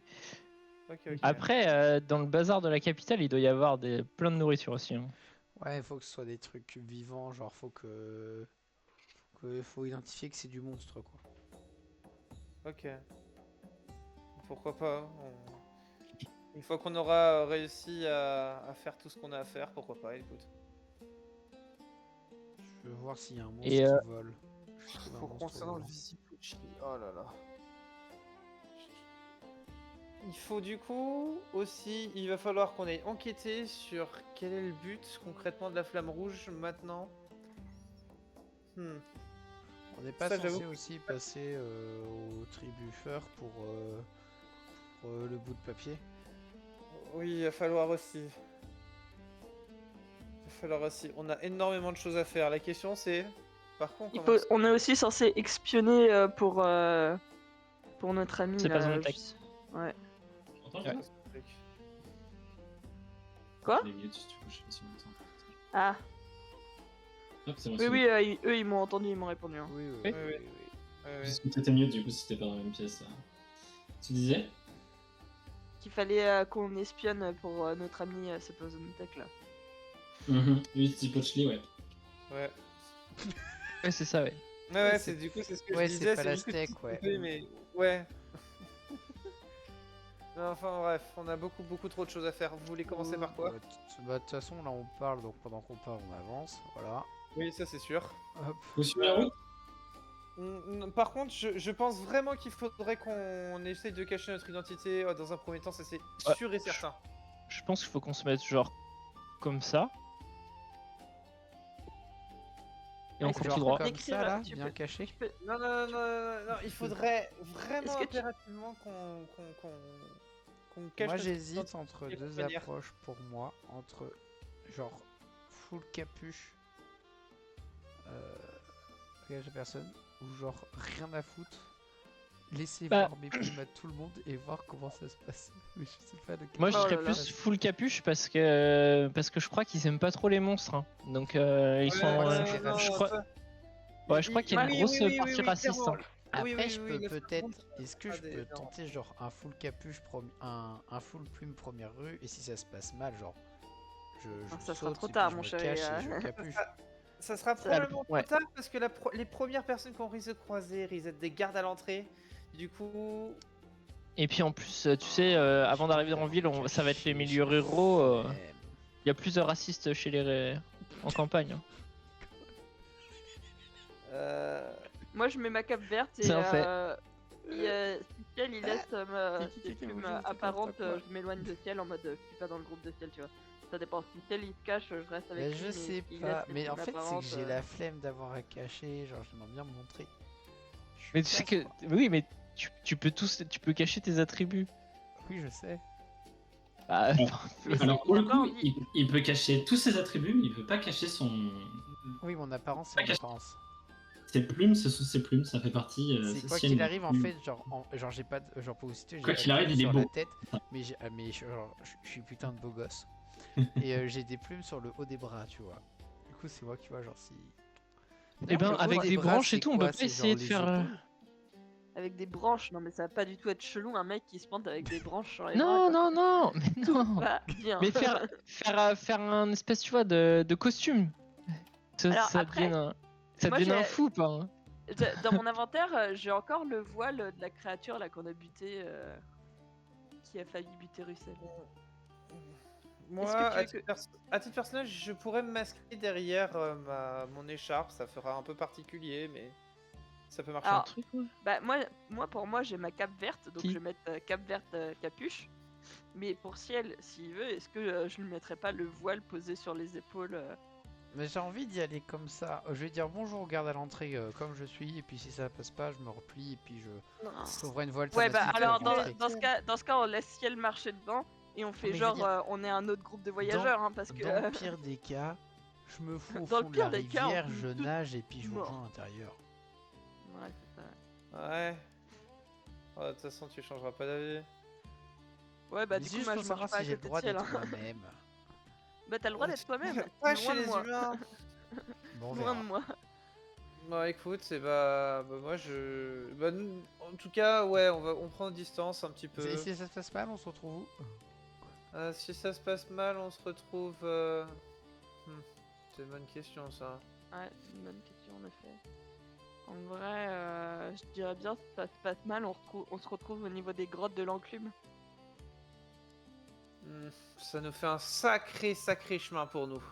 Speaker 4: Ok.
Speaker 5: Après, dans le bazar de la capitale, il doit y avoir plein de nourriture aussi. Hein.
Speaker 2: Ouais, il faut que ce soit des trucs vivants, genre faut identifier que c'est du monstre, quoi.
Speaker 4: Ok. Pourquoi pas? Une fois qu'on aura réussi à faire tout ce qu'on a à faire, pourquoi pas, écoute.
Speaker 2: Je veux voir s'il y a un monstre
Speaker 5: Et,
Speaker 2: qui vole. Je trouve un
Speaker 4: Pour
Speaker 2: monstre
Speaker 4: concernant le
Speaker 2: volant.
Speaker 4: Visipucci, oh là là. Il faut du coup aussi, il va falloir qu'on ait enquêté sur quel est le but concrètement de la flamme rouge maintenant.
Speaker 2: On n'est pas
Speaker 4: Ça,
Speaker 2: censé
Speaker 4: j'avoue.
Speaker 2: aussi passer au trébucheur pour le bout de papier.
Speaker 4: Oui, il va falloir aussi. On a énormément de choses à faire. La question c'est, par contre,
Speaker 3: On est aussi censé espionner pour notre ami.
Speaker 5: C'est pas
Speaker 3: là,
Speaker 5: un texte.
Speaker 3: Ouais.
Speaker 1: Entends,
Speaker 5: Ouais.
Speaker 3: Quoi?
Speaker 1: Les minutes, si tu veux, je sais pas si on entend.
Speaker 3: Ah,
Speaker 1: Hop, c'est bon,
Speaker 3: oui,
Speaker 1: c'est
Speaker 3: oui, eux ils m'ont entendu, ils m'ont répondu. Hein.
Speaker 2: Oui, oui,
Speaker 5: Oui.
Speaker 2: oui, oui, oui.
Speaker 1: bon. Juste que t'étais mieux, du coup, si t'étais pas dans la même pièce. Tu disais?
Speaker 3: Qu'il fallait qu'on espionne pour notre ami Sepozontek là.
Speaker 1: Oui, c'est Pochli, ouais.
Speaker 4: Ouais.
Speaker 5: Ouais, c'est ça, ouais.
Speaker 4: Ouais, c'est du coup c'est ce que
Speaker 2: Ouais,
Speaker 4: je
Speaker 2: c'est
Speaker 4: disais.
Speaker 2: pas la
Speaker 4: juste que
Speaker 2: steak,
Speaker 4: tu
Speaker 2: ouais.
Speaker 4: coupais, mais ouais. Non, enfin bref, on a beaucoup trop de choses à faire. Vous voulez commencer par quoi?
Speaker 2: De toute façon, là on parle, donc pendant qu'on parle, on avance. Voilà.
Speaker 4: Oui, ça c'est sûr.
Speaker 2: Hop.
Speaker 1: Vous suivez la route?
Speaker 4: Par contre, je pense vraiment qu'il faudrait qu'on essaye de cacher notre identité dans un premier temps, ça c'est
Speaker 5: Ouais.
Speaker 4: sûr et certain.
Speaker 5: Je pense qu'il faut qu'on se mette genre comme ça. Et on
Speaker 3: Est-ce que
Speaker 5: court
Speaker 2: Genre
Speaker 5: tout droit.
Speaker 2: comme
Speaker 3: Écrire,
Speaker 2: ça, là,
Speaker 3: tu
Speaker 2: bien
Speaker 3: peux-
Speaker 2: caché.
Speaker 4: Non, il faudrait vraiment
Speaker 3: Est-ce que tu-
Speaker 4: impérativement qu'on cache
Speaker 2: Moi
Speaker 4: notre
Speaker 2: j'hésite
Speaker 4: identité
Speaker 2: entre
Speaker 4: de
Speaker 2: deux
Speaker 4: toute manière.
Speaker 2: approches pour moi. Entre genre full capuche, engage la personne, ou genre rien à foutre. Laisser
Speaker 5: Bah.
Speaker 2: voir mes plumes à tout le monde et voir comment ça se passe. Mais je sais pas de quelle
Speaker 5: Moi, je
Speaker 3: Oh
Speaker 5: serais
Speaker 3: là là.
Speaker 5: plus full capuche parce que je crois qu'ils aiment pas trop les monstres. Hein. Donc ils sont. Je crois. Ouais, je crois qu'il y a une grosse partie raciste.
Speaker 4: clairement.
Speaker 5: Hein.
Speaker 4: Oui,
Speaker 2: Après,
Speaker 4: oui,
Speaker 2: je
Speaker 4: oui,
Speaker 2: peux
Speaker 4: le
Speaker 2: peut-être.
Speaker 4: front,
Speaker 2: Est-ce que
Speaker 4: ah,
Speaker 2: je
Speaker 4: des-
Speaker 2: peux
Speaker 4: non.
Speaker 2: tenter genre un full capuche, un full plume première rue, et si ça se passe mal, genre. Je
Speaker 3: ça sera
Speaker 2: saute
Speaker 3: trop
Speaker 2: et puis
Speaker 3: tard,
Speaker 2: je
Speaker 3: mon
Speaker 2: me
Speaker 3: chéri,
Speaker 2: cache
Speaker 3: hein.
Speaker 2: et je capuche.
Speaker 4: Ça sera
Speaker 3: Ça,
Speaker 4: probablement
Speaker 5: ouais.
Speaker 4: trop tard parce que les premières personnes qu'on risque de croiser risquent d'être des gardes à l'entrée. Du coup,
Speaker 5: Et puis en plus, tu sais, avant d'arriver en ville, ça va être les milieux ruraux. Il y a plus de racistes chez en campagne. Hein.
Speaker 3: Moi je mets ma cape verte et
Speaker 5: C'est un fait.
Speaker 3: si Ciel il laisse
Speaker 2: Kiki,
Speaker 3: ses plumes
Speaker 2: bonjour, c'est
Speaker 3: apparentes,
Speaker 2: n'importe quoi.
Speaker 3: je m'éloigne de Ciel en mode je suis pas dans le groupe de Ciel, tu vois. Ça dépend. Si Ciel il se cache, je reste avec
Speaker 2: Mais
Speaker 3: lui.
Speaker 2: je
Speaker 3: mais
Speaker 2: sais
Speaker 3: s'il
Speaker 2: pas,
Speaker 3: laisse ses
Speaker 2: mais en
Speaker 3: plumes
Speaker 2: fait c'est que
Speaker 3: apparentes,
Speaker 2: j'ai la flemme d'avoir à cacher, genre j'aimerais bien me montrer. Je suis
Speaker 5: Mais tu sais que.
Speaker 2: casse, quoi.
Speaker 5: Oui, mais tu peux cacher tes attributs.
Speaker 2: Oui je sais.
Speaker 5: Bah,
Speaker 3: Mais
Speaker 1: Alors, pour
Speaker 3: il a
Speaker 1: le
Speaker 3: pas
Speaker 1: coup,
Speaker 3: envie.
Speaker 1: il peut cacher tous ses attributs, mais il peut pas cacher
Speaker 2: Oui mon apparence c'est
Speaker 1: Pas
Speaker 2: mon
Speaker 1: caché.
Speaker 2: apparence.
Speaker 1: ses plumes, ce sont ses plumes, ça fait partie.
Speaker 2: C'est quoi
Speaker 1: si
Speaker 2: qu'il
Speaker 1: elle-
Speaker 2: arrive en fait, genre j'ai pas de, genre pour vous citer, j'ai
Speaker 1: Quoi
Speaker 2: pas
Speaker 1: qu'il
Speaker 2: de
Speaker 1: arrive,
Speaker 2: plumes
Speaker 1: il est
Speaker 2: sur la
Speaker 1: beau.
Speaker 2: tête, mais genre je suis putain de beau gosse. Et j'ai des plumes sur le haut des bras, tu vois. Du coup c'est moi qui vois genre si.
Speaker 5: Eh ben,
Speaker 2: Le haut
Speaker 5: avec des
Speaker 2: bras,
Speaker 5: branches et
Speaker 2: c'est
Speaker 5: tout, on
Speaker 2: quoi?
Speaker 5: peut pas
Speaker 2: C'est
Speaker 5: essayer
Speaker 2: genre
Speaker 5: de
Speaker 2: les
Speaker 5: faire.
Speaker 2: épaules
Speaker 3: Avec des branches, non mais ça va pas du tout être chelou un mec qui se plante avec des branches sur les
Speaker 5: Non,
Speaker 3: bras.
Speaker 5: non, mais non.
Speaker 3: Bah, bien.
Speaker 5: Mais faire un espèce, tu vois, de costume.
Speaker 3: Alors,
Speaker 5: Ça
Speaker 3: après,
Speaker 5: ça
Speaker 3: moi,
Speaker 5: devient un
Speaker 3: j'ai-
Speaker 5: fou, pas. Hein.
Speaker 3: Dans mon inventaire, j'ai encore le voile de la créature là qu'on a buté. qui a failli buter Russell.
Speaker 4: Moi,
Speaker 3: Est-ce que tu
Speaker 4: à
Speaker 3: veux
Speaker 4: à titre personnel, je pourrais me masquer derrière mon écharpe. Ça fera un peu particulier, mais ça peut marcher.
Speaker 3: Alors,
Speaker 5: truc, ouais.
Speaker 3: Bah pour moi j'ai ma cape verte, donc
Speaker 5: Qui
Speaker 3: je vais mettre cape verte capuche. Mais pour Ciel, s'il veut, est-ce que je lui mettrais pas le voile posé sur les épaules
Speaker 2: Mais j'ai envie d'y aller comme ça. Je vais dire bonjour, garde à l'entrée comme je suis, et puis si ça passe pas, je me replie et puis je trouverai une voie
Speaker 3: Ouais, bah
Speaker 2: alternative
Speaker 3: alors
Speaker 2: pour rentrer.
Speaker 3: dans ce cas, on laisse Ciel marcher devant et on fait
Speaker 2: mais je veux
Speaker 3: genre
Speaker 2: dire,
Speaker 3: on est un autre groupe de voyageurs, hein, parce que
Speaker 2: Dans le pire des cas, je me fous au
Speaker 3: Dans le
Speaker 2: fond de la
Speaker 3: pire des cas, on
Speaker 2: rivière,
Speaker 3: finit
Speaker 2: je
Speaker 3: tous
Speaker 2: nage et puis je vous
Speaker 3: morts.
Speaker 2: rejoins à l'intérieur.
Speaker 3: Ouais, c'est ça.
Speaker 4: Ouais. Oh, de toute façon, tu changeras pas d'avis.
Speaker 3: Ouais, bah
Speaker 2: Mais
Speaker 3: du
Speaker 2: c'est
Speaker 3: coup,
Speaker 2: juste
Speaker 3: moi
Speaker 2: pour
Speaker 3: je
Speaker 2: savoir
Speaker 3: marche pas à
Speaker 2: si j'ai le
Speaker 3: côté de
Speaker 2: droit
Speaker 3: Ciel.
Speaker 2: d'être
Speaker 3: Hein.
Speaker 2: moi-même.
Speaker 3: Bah t'as le droit d'être toi-même,
Speaker 4: Pas
Speaker 3: loin
Speaker 4: chez
Speaker 3: de
Speaker 4: les
Speaker 3: moi.
Speaker 4: humains.
Speaker 2: Bon, on
Speaker 3: Loin
Speaker 2: verra.
Speaker 3: de moi.
Speaker 4: Bon, écoute, c'est bah moi je. Bah, en tout cas, ouais, on prend distance un petit peu.
Speaker 2: Et si ça se passe mal, on se retrouve où?
Speaker 4: Si ça se passe mal, on se retrouve. C'est une bonne question, ça.
Speaker 3: Ouais, c'est une bonne question en effet. En vrai, je dirais bien si ça se passe mal, on se retrouve au niveau des grottes de l'enclume.
Speaker 4: Ça nous fait un sacré chemin pour nous.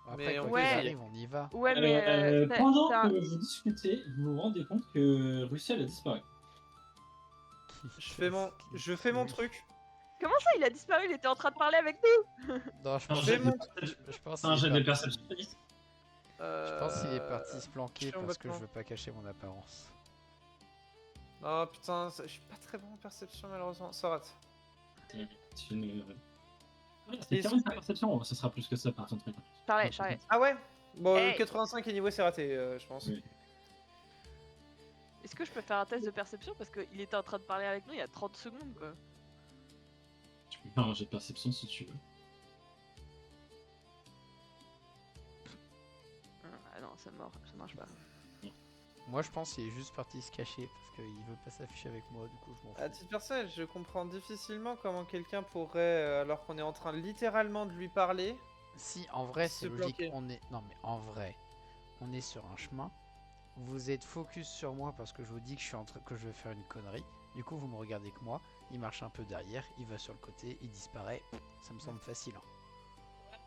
Speaker 2: Après,
Speaker 4: Mais on
Speaker 2: quoi
Speaker 3: peut
Speaker 2: qu'il
Speaker 3: y aller.
Speaker 2: arrive, on y va.
Speaker 3: Ouais, mais
Speaker 1: Pendant
Speaker 3: t'as-
Speaker 1: que vous discutez, vous vous rendez compte que Russell a disparu.
Speaker 4: Je fais mon truc.
Speaker 3: Comment ça, il a disparu? Il était en train de parler avec nous.
Speaker 2: Non, je
Speaker 1: Un
Speaker 2: pense
Speaker 1: jet
Speaker 2: qu'il
Speaker 1: de
Speaker 2: est... je pense
Speaker 1: C'est un
Speaker 2: qu'il
Speaker 1: jet
Speaker 2: est
Speaker 1: de
Speaker 2: parti...
Speaker 1: perception.
Speaker 2: Je pense qu'il est parti se planquer
Speaker 4: action
Speaker 2: parce que je
Speaker 4: battement.
Speaker 2: veux pas cacher mon apparence.
Speaker 4: Oh putain, je suis pas très bon en perception malheureusement. Ça rate.
Speaker 1: C'est une. C'est
Speaker 4: Est-ce
Speaker 1: 40
Speaker 4: que-
Speaker 1: ta perception, ça sera plus que ça par contre.
Speaker 3: Charlet.
Speaker 4: Ah ouais. Bon,
Speaker 3: Hey.
Speaker 4: 85 et niveau c'est raté, je pense.
Speaker 1: Oui.
Speaker 3: Est-ce que je peux faire un test de perception? Parce qu'il était en train de parler avec nous il y a 30 secondes, quoi.
Speaker 1: Tu peux faire un jet de perception si tu veux.
Speaker 3: Ah non, ça marche pas.
Speaker 2: Moi, je pense qu'il est juste parti se cacher parce qu'il veut pas s'afficher avec moi, du coup, je m'en
Speaker 4: À
Speaker 2: fous.
Speaker 4: titre personnel, je comprends difficilement comment quelqu'un pourrait, alors qu'on est en train littéralement de lui parler.
Speaker 2: Si, en vrai,
Speaker 4: Se
Speaker 2: c'est logique.
Speaker 4: planquer.
Speaker 2: On est... Non, mais en vrai, on est sur un chemin. Vous êtes focus sur moi parce que je vous dis que que je vais faire une connerie. Du coup, vous me regardez que moi. Il marche un peu derrière, il va sur le côté, il disparaît. Ça me semble facile. Hein.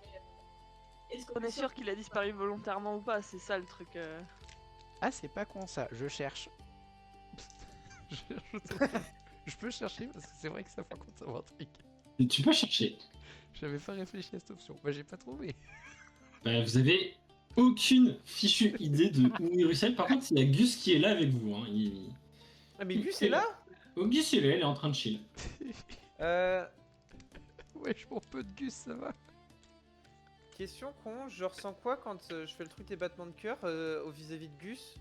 Speaker 3: Est-ce qu'on est sûr qu'il a disparu volontairement ou pas? C'est ça le truc.
Speaker 2: Ah, c'est pas con ça, je cherche. Je peux chercher parce que c'est vrai que ça fait compte un truc.
Speaker 1: Et tu peux chercher.
Speaker 2: J'avais pas réfléchi à cette option. Bah, j'ai pas trouvé.
Speaker 1: Bah, vous avez aucune fichue idée de où est Russell. Par contre, il y a Gus qui est là avec vous. Hein.
Speaker 4: Ah mais Gus est là.
Speaker 1: Oh, Gus il est en train de chill.
Speaker 2: Ouais, je m'en peux de Gus, ça va.
Speaker 4: Question con, je ressens quoi quand je fais le truc des battements de cœur au vis-à-vis de Gus,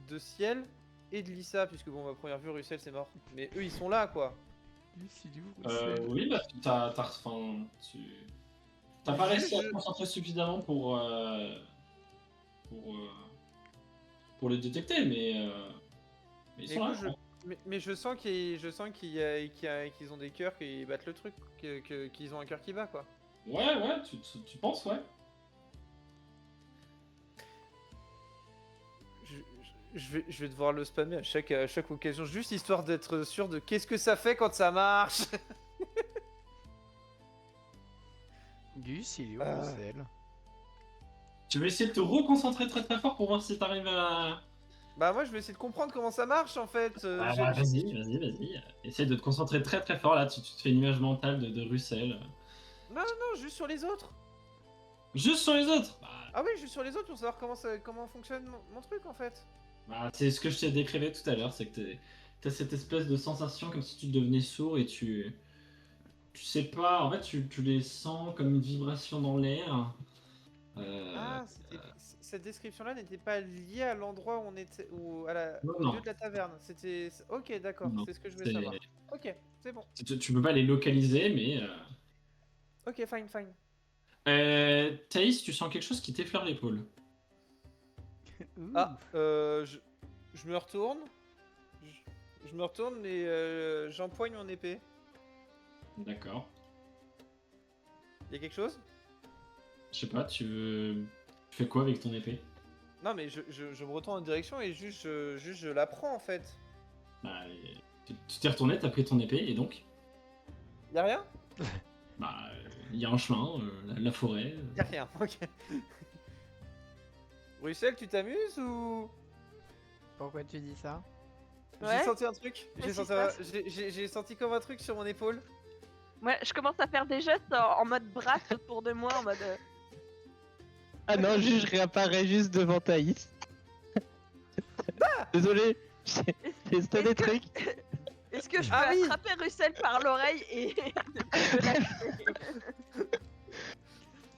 Speaker 4: de Ciel et de Lisa, puisque bon, ma première vue, Russell c'est mort. Mais eux ils sont là quoi.
Speaker 2: Gus, il est où Russell
Speaker 1: Oui, bah, t'as pas réussi à te concentrer suffisamment pour les détecter, mais ils sont là.
Speaker 4: Écoute, mais je sens qu'ils ont des cœurs qui battent le truc, qu'ils ont un cœur qui bat quoi.
Speaker 1: Ouais, tu penses, ouais.
Speaker 4: Je vais devoir le spammer à chaque occasion, juste histoire d'être sûr de qu'est-ce que ça fait quand ça marche.
Speaker 2: Gus, il est où
Speaker 4: Ah.
Speaker 2: Russell?
Speaker 1: Tu veux essayer de te reconcentrer très fort pour voir si t'arrives à...
Speaker 4: Bah moi je vais essayer de comprendre comment ça marche en fait.
Speaker 1: Ah, vas-y. Essaye de te concentrer très fort, là, tu te fais une image mentale de Russell.
Speaker 4: Non, juste sur les autres.
Speaker 1: Juste sur les autres.
Speaker 4: Ah oui, juste sur les autres pour savoir comment fonctionne mon truc en fait.
Speaker 1: Bah, c'est ce que je t'ai décrivé tout à l'heure, c'est que t'as cette espèce de sensation comme si tu devenais sourd et tu sais pas, en fait tu les sens comme une vibration dans l'air.
Speaker 4: Cette description-là n'était pas liée à l'endroit où on était, au
Speaker 1: Non.
Speaker 4: lieu de la taverne. C'était. Ok, d'accord,
Speaker 1: Non,
Speaker 4: c'est ce que je voulais savoir. Ok, c'est bon.
Speaker 1: Tu peux pas les localiser, mais...
Speaker 4: Ok, fine.
Speaker 1: Thaïs, tu sens quelque chose qui t'effleure l'épaule.
Speaker 2: Ouh.
Speaker 4: Ah, je me retourne. Je me retourne et j'empoigne mon épée.
Speaker 1: D'accord.
Speaker 4: Y a quelque chose?
Speaker 1: Je sais pas, tu fais quoi avec ton épée?
Speaker 4: Non, mais je me retourne en direction et juste je la prends en fait.
Speaker 1: Bah, tu t'es retourné, t'as pris ton épée, et donc?
Speaker 4: Y'a rien?
Speaker 1: Bah, il y a un chemin, la forêt.
Speaker 4: Y'a rien, ok. Russell, tu t'amuses ou...
Speaker 2: Pourquoi tu dis ça?
Speaker 3: Ouais.
Speaker 4: J'ai senti un truc.
Speaker 3: Qu'est-ce qui se passe
Speaker 4: J'ai senti comme un truc sur mon épaule.
Speaker 3: Ouais, je commence à faire des gestes en mode brasse autour de moi, en mode.
Speaker 5: Ah non, je réapparais juste devant Thaïs. Désolé, j'ai stoppé des trucs.
Speaker 3: Est-ce que je peux
Speaker 4: Ah oui.
Speaker 3: attraper Russell par l'oreille et ne pas le lâcher?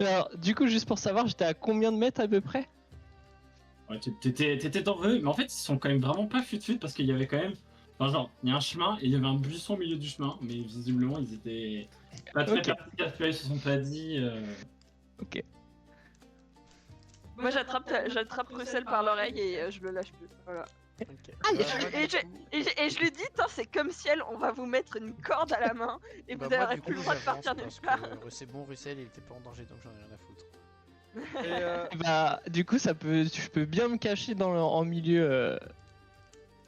Speaker 5: Alors, du coup, juste pour savoir, j'étais à combien de mètres à peu près?
Speaker 1: Ouais, t'étais dans eux, mais en fait, ils sont quand même vraiment pas fut parce qu'il y avait quand même. Enfin, genre, il y a un chemin et il y avait un buisson au milieu du chemin, mais visiblement, ils étaient pas très
Speaker 5: Ok.
Speaker 1: perspicaces, ils se sont pas dit.
Speaker 5: Ok.
Speaker 3: Moi, j'attrape Russell par l'oreille et je le lâche plus. Voilà.
Speaker 2: Ok.
Speaker 3: Ah,
Speaker 2: Bah,
Speaker 3: et,
Speaker 2: moi,
Speaker 3: et
Speaker 2: du
Speaker 3: je,
Speaker 2: coup-
Speaker 3: et je lui dis, c'est comme ciel, on va vous mettre une corde à la main et
Speaker 2: bah,
Speaker 3: vous
Speaker 2: moi,
Speaker 3: n'aurez
Speaker 2: du
Speaker 3: plus le
Speaker 2: coup,
Speaker 3: droit de
Speaker 2: j'avance
Speaker 3: partir nulle
Speaker 2: parce
Speaker 3: part.
Speaker 2: que c'est bon, Russell, il était pas en danger, donc j'en ai rien à foutre.
Speaker 4: Et
Speaker 5: Bah, du coup, je peux bien me cacher en milieu,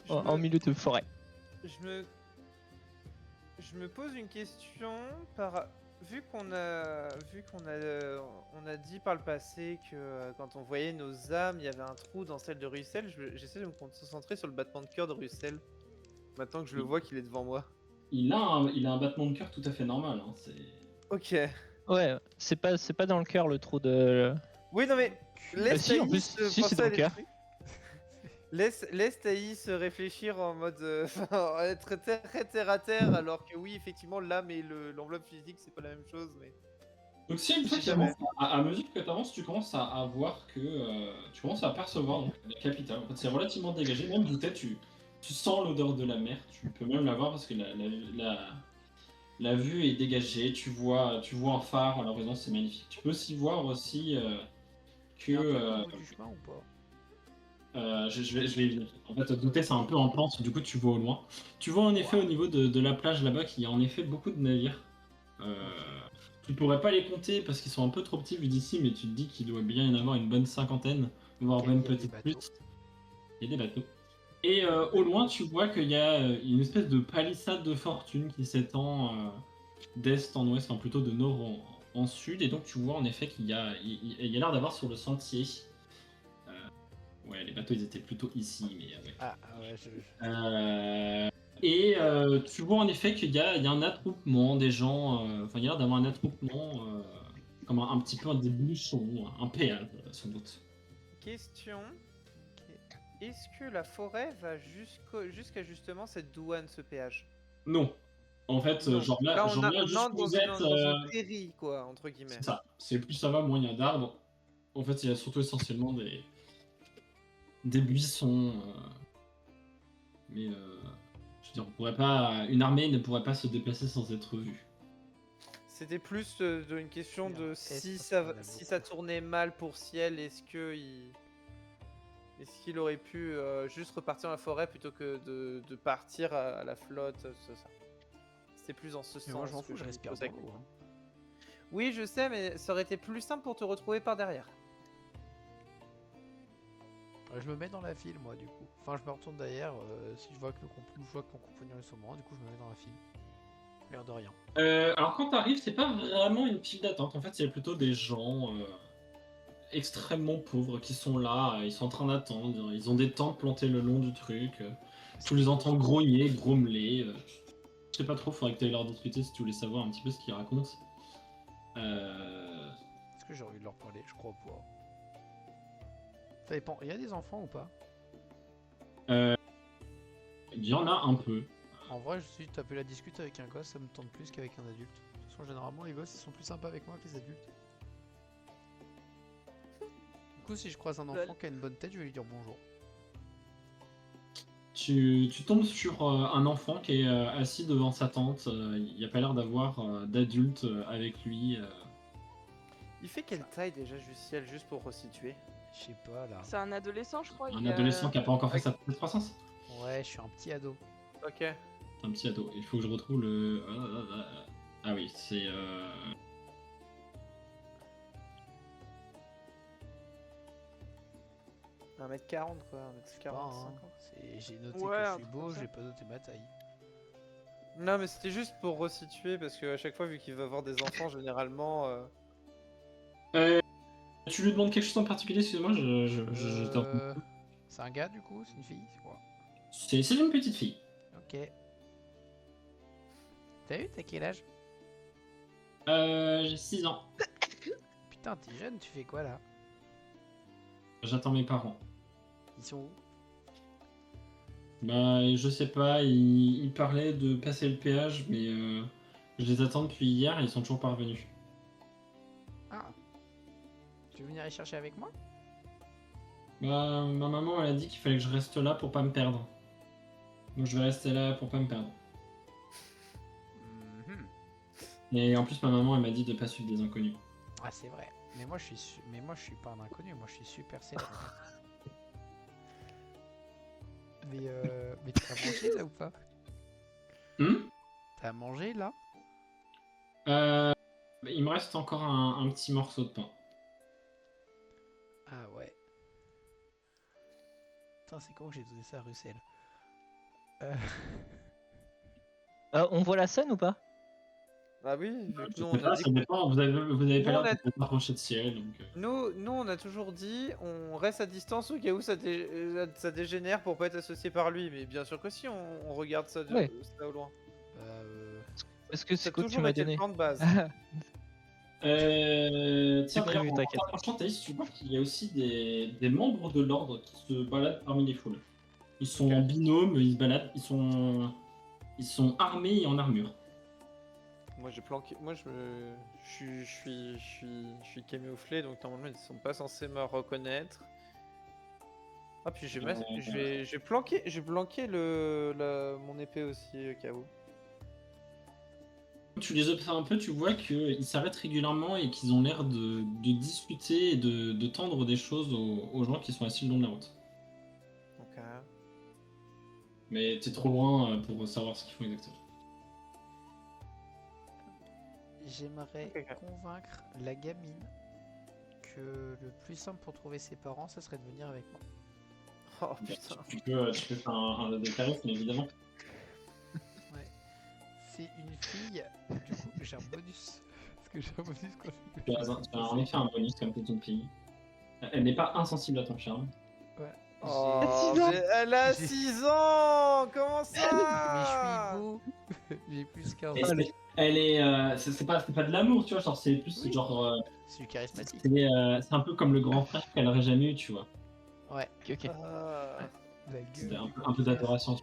Speaker 4: je
Speaker 5: en
Speaker 4: me-
Speaker 5: milieu de forêt.
Speaker 4: je me pose une question vu qu'on a dit par le passé que quand on voyait nos âmes, il y avait un trou dans celle de Russell. J'essaie de me concentrer sur le battement de cœur de Russell. Maintenant que je le vois qu'il est devant moi.
Speaker 1: Il a un battement de cœur tout à fait normal. Hein,
Speaker 4: Ok.
Speaker 5: Ouais, c'est pas dans le cœur le trou de.
Speaker 4: Oui, non mais laisse
Speaker 5: si, en
Speaker 4: Thaïs
Speaker 5: plus, si,
Speaker 4: penser
Speaker 5: c'est dans
Speaker 4: à
Speaker 5: le
Speaker 4: des
Speaker 5: cœur.
Speaker 4: trucs. Laisse Thaïs réfléchir en mode être très terre à terre, alors que oui, effectivement, l'âme et l'enveloppe physique, c'est pas la même chose. Mais
Speaker 1: Donc si une fois
Speaker 4: Si
Speaker 1: que tu
Speaker 4: jamais.
Speaker 1: avances, à mesure que tu avances, tu commences à voir que tu commences à percevoir donc, la capitale. En fait, c'est relativement dégagé. Même d'où tu sens l'odeur de la mer. Tu peux même la voir parce que la vue est dégagée. Tu vois un phare à l'horizon, c'est magnifique. Tu peux aussi voir aussi que
Speaker 2: Il y a un truc au bout du chemin ou pas?
Speaker 1: je vais y venir. En fait, douter, c'est un peu en pente. Du coup, tu vois au loin. Tu vois en effet au niveau de la plage là-bas qu'il y a en effet beaucoup de navires. Tu pourrais pas les compter parce qu'ils sont un peu trop petits vu d'ici, mais tu te dis qu'il doit bien y en avoir une bonne cinquantaine, voire
Speaker 2: Ok,
Speaker 1: même
Speaker 2: il y a des
Speaker 1: peut-être
Speaker 2: bateaux.
Speaker 1: plus. Il y a des bateaux. Et au loin, tu vois qu'il y a une espèce de palissade de fortune qui s'étend d'est en ouest, enfin plutôt de nord en sud. Et donc, tu vois en effet qu'il y a, il y a l'air d'avoir sur le sentier. Ouais, les bateaux ils étaient plutôt ici, mais ouais.
Speaker 2: Ah ouais,
Speaker 1: Et tu vois en effet qu'il y a un attroupement des gens, enfin il y a l'air d'avoir un attroupement comme un petit peu un débouchon, un péage sans doute.
Speaker 4: question est-ce que la forêt va jusqu'à justement cette douane, ce péage?
Speaker 1: Non, en fait,
Speaker 4: Non.
Speaker 1: genre là,
Speaker 4: Là, on
Speaker 1: juste
Speaker 4: entre
Speaker 1: vous êtes,
Speaker 4: dans une prairie, quoi, entre guillemets.
Speaker 1: c'est ça, c'est plus ça va, moins il y a d'arbres. En fait, il y a surtout essentiellement des buissons, mais je veux dire, une armée ne pourrait pas se déplacer sans être vue.
Speaker 4: C'était plus une question
Speaker 2: Merde,
Speaker 4: de
Speaker 2: est-ce
Speaker 4: si
Speaker 2: parce
Speaker 4: ça,
Speaker 2: qu'on a
Speaker 4: si
Speaker 2: beaucoup.
Speaker 4: ça tournait mal pour Ciel, est-ce qu'il aurait pu juste repartir dans la forêt plutôt que de partir à la flotte, tout ça. C'était plus dans ce
Speaker 2: Mais moi,
Speaker 4: sens
Speaker 2: je m'en
Speaker 4: que
Speaker 2: fous, je
Speaker 4: me
Speaker 2: respire
Speaker 4: posais
Speaker 2: dans
Speaker 4: la
Speaker 2: l'eau.
Speaker 4: question. Oui, je sais, mais ça aurait été plus simple pour te retrouver par derrière.
Speaker 2: Je me mets dans la file, moi, du coup. Enfin, je me retourne derrière si je vois que mon compagnon est sur moi. Du coup, je me mets dans la file. L'air de rien.
Speaker 1: Alors quand t'arrives, c'est pas vraiment une file d'attente, en fait c'est plutôt des gens extrêmement pauvres qui sont là, ils sont en train d'attendre, ils ont des tentes plantées le long du truc, tu les entends grogner, grommeler, je sais pas trop, faudrait que tu ailles leur discuter si tu voulais savoir un petit peu ce qu'ils racontent.
Speaker 2: Est-ce que j'ai envie de leur parler? Je crois pas. Ça dépend. Il y a des enfants ou pas?
Speaker 1: Il y en a un peu.
Speaker 2: En vrai, je suis tapé la discute avec un gosse, ça me tente plus qu'avec un adulte. De toute façon, généralement, les gosses, ils sont plus sympas avec moi que les adultes. Du coup, si je croise un enfant qui a une bonne tête, je vais lui dire bonjour.
Speaker 1: Tu tombes sur un enfant qui est assis devant sa tente, il n'y a pas l'air d'avoir d'adulte avec lui.
Speaker 4: Il fait quelle taille déjà, Ciel, juste pour resituer?
Speaker 2: Je sais pas, là.
Speaker 3: C'est un adolescent, je crois.
Speaker 1: Un adolescent qui n'a pas encore fait sa pleine croissance.
Speaker 2: Ouais, je suis un petit ado.
Speaker 4: Ok.
Speaker 1: Un petit ado. Il faut que je retrouve le. Ah oui, c'est.
Speaker 4: 1m40 quoi,
Speaker 2: C'est pas,
Speaker 4: 1m40,
Speaker 2: hein.
Speaker 4: 50.
Speaker 2: J'ai noté
Speaker 3: Ouais,
Speaker 2: que je
Speaker 3: un
Speaker 2: suis
Speaker 3: truc
Speaker 2: beau,
Speaker 3: comme ça.
Speaker 2: j'ai pas noté ma taille.
Speaker 4: Non, mais c'était juste pour resituer, parce qu'à chaque fois, vu qu'il va avoir des enfants, généralement...
Speaker 1: Tu lui demandes quelque chose en particulier, excuse-moi, je t'en-
Speaker 2: C'est un gars du coup? C'est une fille? C'est quoi?
Speaker 1: C'est une petite fille.
Speaker 2: Ok. T'as vu, t'as quel âge?
Speaker 1: J'ai 6 ans.
Speaker 2: Putain, t'es jeune, tu fais quoi là?
Speaker 1: J'attends mes parents.
Speaker 2: Ils sont où?
Speaker 1: Bah, je sais pas, ils parlaient de passer le péage, mais je les attends depuis hier et ils sont toujours pas revenus.
Speaker 2: Ah. Tu veux venir les chercher avec moi?
Speaker 1: Bah, ma maman, elle a dit qu'il fallait que je reste là pour pas me perdre. Donc je vais rester là pour pas me perdre.
Speaker 2: Mhm.
Speaker 1: Et en plus, ma maman, elle m'a dit de pas suivre des inconnus.
Speaker 2: Ah, c'est vrai. Mais moi, je suis pas un inconnu. Moi, je suis super célèbre. Mais t'as mangé là ou pas? T'as mangé là?
Speaker 1: Il me reste encore un petit morceau de pain.
Speaker 2: Ah ouais. Putain, c'est con que j'ai donné ça à Russell.
Speaker 5: On voit la scène ou pas?
Speaker 4: Ah oui, vu que
Speaker 1: Je
Speaker 4: nous,
Speaker 1: sais
Speaker 4: on a
Speaker 1: pas,
Speaker 4: dit
Speaker 1: ça dépend, vous avez
Speaker 4: Nous,
Speaker 1: pas
Speaker 4: on
Speaker 1: l'air
Speaker 4: a-
Speaker 1: de vous approcher de ciel, donc...
Speaker 4: nous, on a toujours dit, on reste à distance au cas où ça dégénère pour pas être associé par lui. Mais bien sûr que si, on regarde ça,
Speaker 5: Ouais.
Speaker 4: ça au loin.
Speaker 5: Est-ce que
Speaker 4: Ça
Speaker 5: c'est
Speaker 4: a
Speaker 5: quoi que tu
Speaker 4: toujours
Speaker 5: m'as
Speaker 4: été le
Speaker 5: donné?
Speaker 4: plan de base.
Speaker 1: Tiens,
Speaker 5: prévu,
Speaker 1: d'ailleurs,
Speaker 5: t'inquiète.
Speaker 1: en Chantaïs, tu vois qu'il y a aussi des membres de l'ordre qui se baladent parmi les foules. Ils sont
Speaker 4: Ok.
Speaker 1: en binôme, ils se baladent, ils sont armés et en armure.
Speaker 4: Moi j'ai planqué, je suis camouflé donc normalement ils sont pas censés me reconnaître. Ah puis j'ai planqué mon épée aussi au cas où.
Speaker 1: Tu les observes un peu, tu vois qu'ils s'arrêtent régulièrement et qu'ils ont l'air de discuter et de tendre des choses aux gens qui sont assis le long de la route.
Speaker 4: Donc
Speaker 1: Mais t'es trop loin pour savoir ce qu'ils font exactement.
Speaker 2: J'aimerais
Speaker 4: Ok.
Speaker 2: convaincre la gamine que le plus simple pour trouver ses parents, ça serait de venir avec moi.
Speaker 4: oh putain.
Speaker 1: Tu peux faire un des charisme, évidemment.
Speaker 2: Ouais. C'est une fille, du coup j'ai un bonus. Parce que j'ai un bonus quand je
Speaker 1: Tu as en effet un bonus comme toute une fille. Elle n'est pas insensible à ton charme.
Speaker 2: Ouais.
Speaker 4: Oh, elle a
Speaker 2: j'ai-
Speaker 4: 6 ans. Comment ça?
Speaker 2: Mais je suis beau. J'ai plus 15
Speaker 1: Et
Speaker 2: ans.
Speaker 1: elle est, c'est pas de l'amour, tu vois, genre c'est plus
Speaker 2: Oui.
Speaker 1: genre,
Speaker 2: C'est charismatique.
Speaker 1: c'est un peu comme le grand frère qu'elle aurait jamais eu, tu vois.
Speaker 2: Ouais.
Speaker 5: Ok.
Speaker 4: Ah,
Speaker 2: La
Speaker 1: C'est
Speaker 2: gueule.
Speaker 1: un peu d'adoration.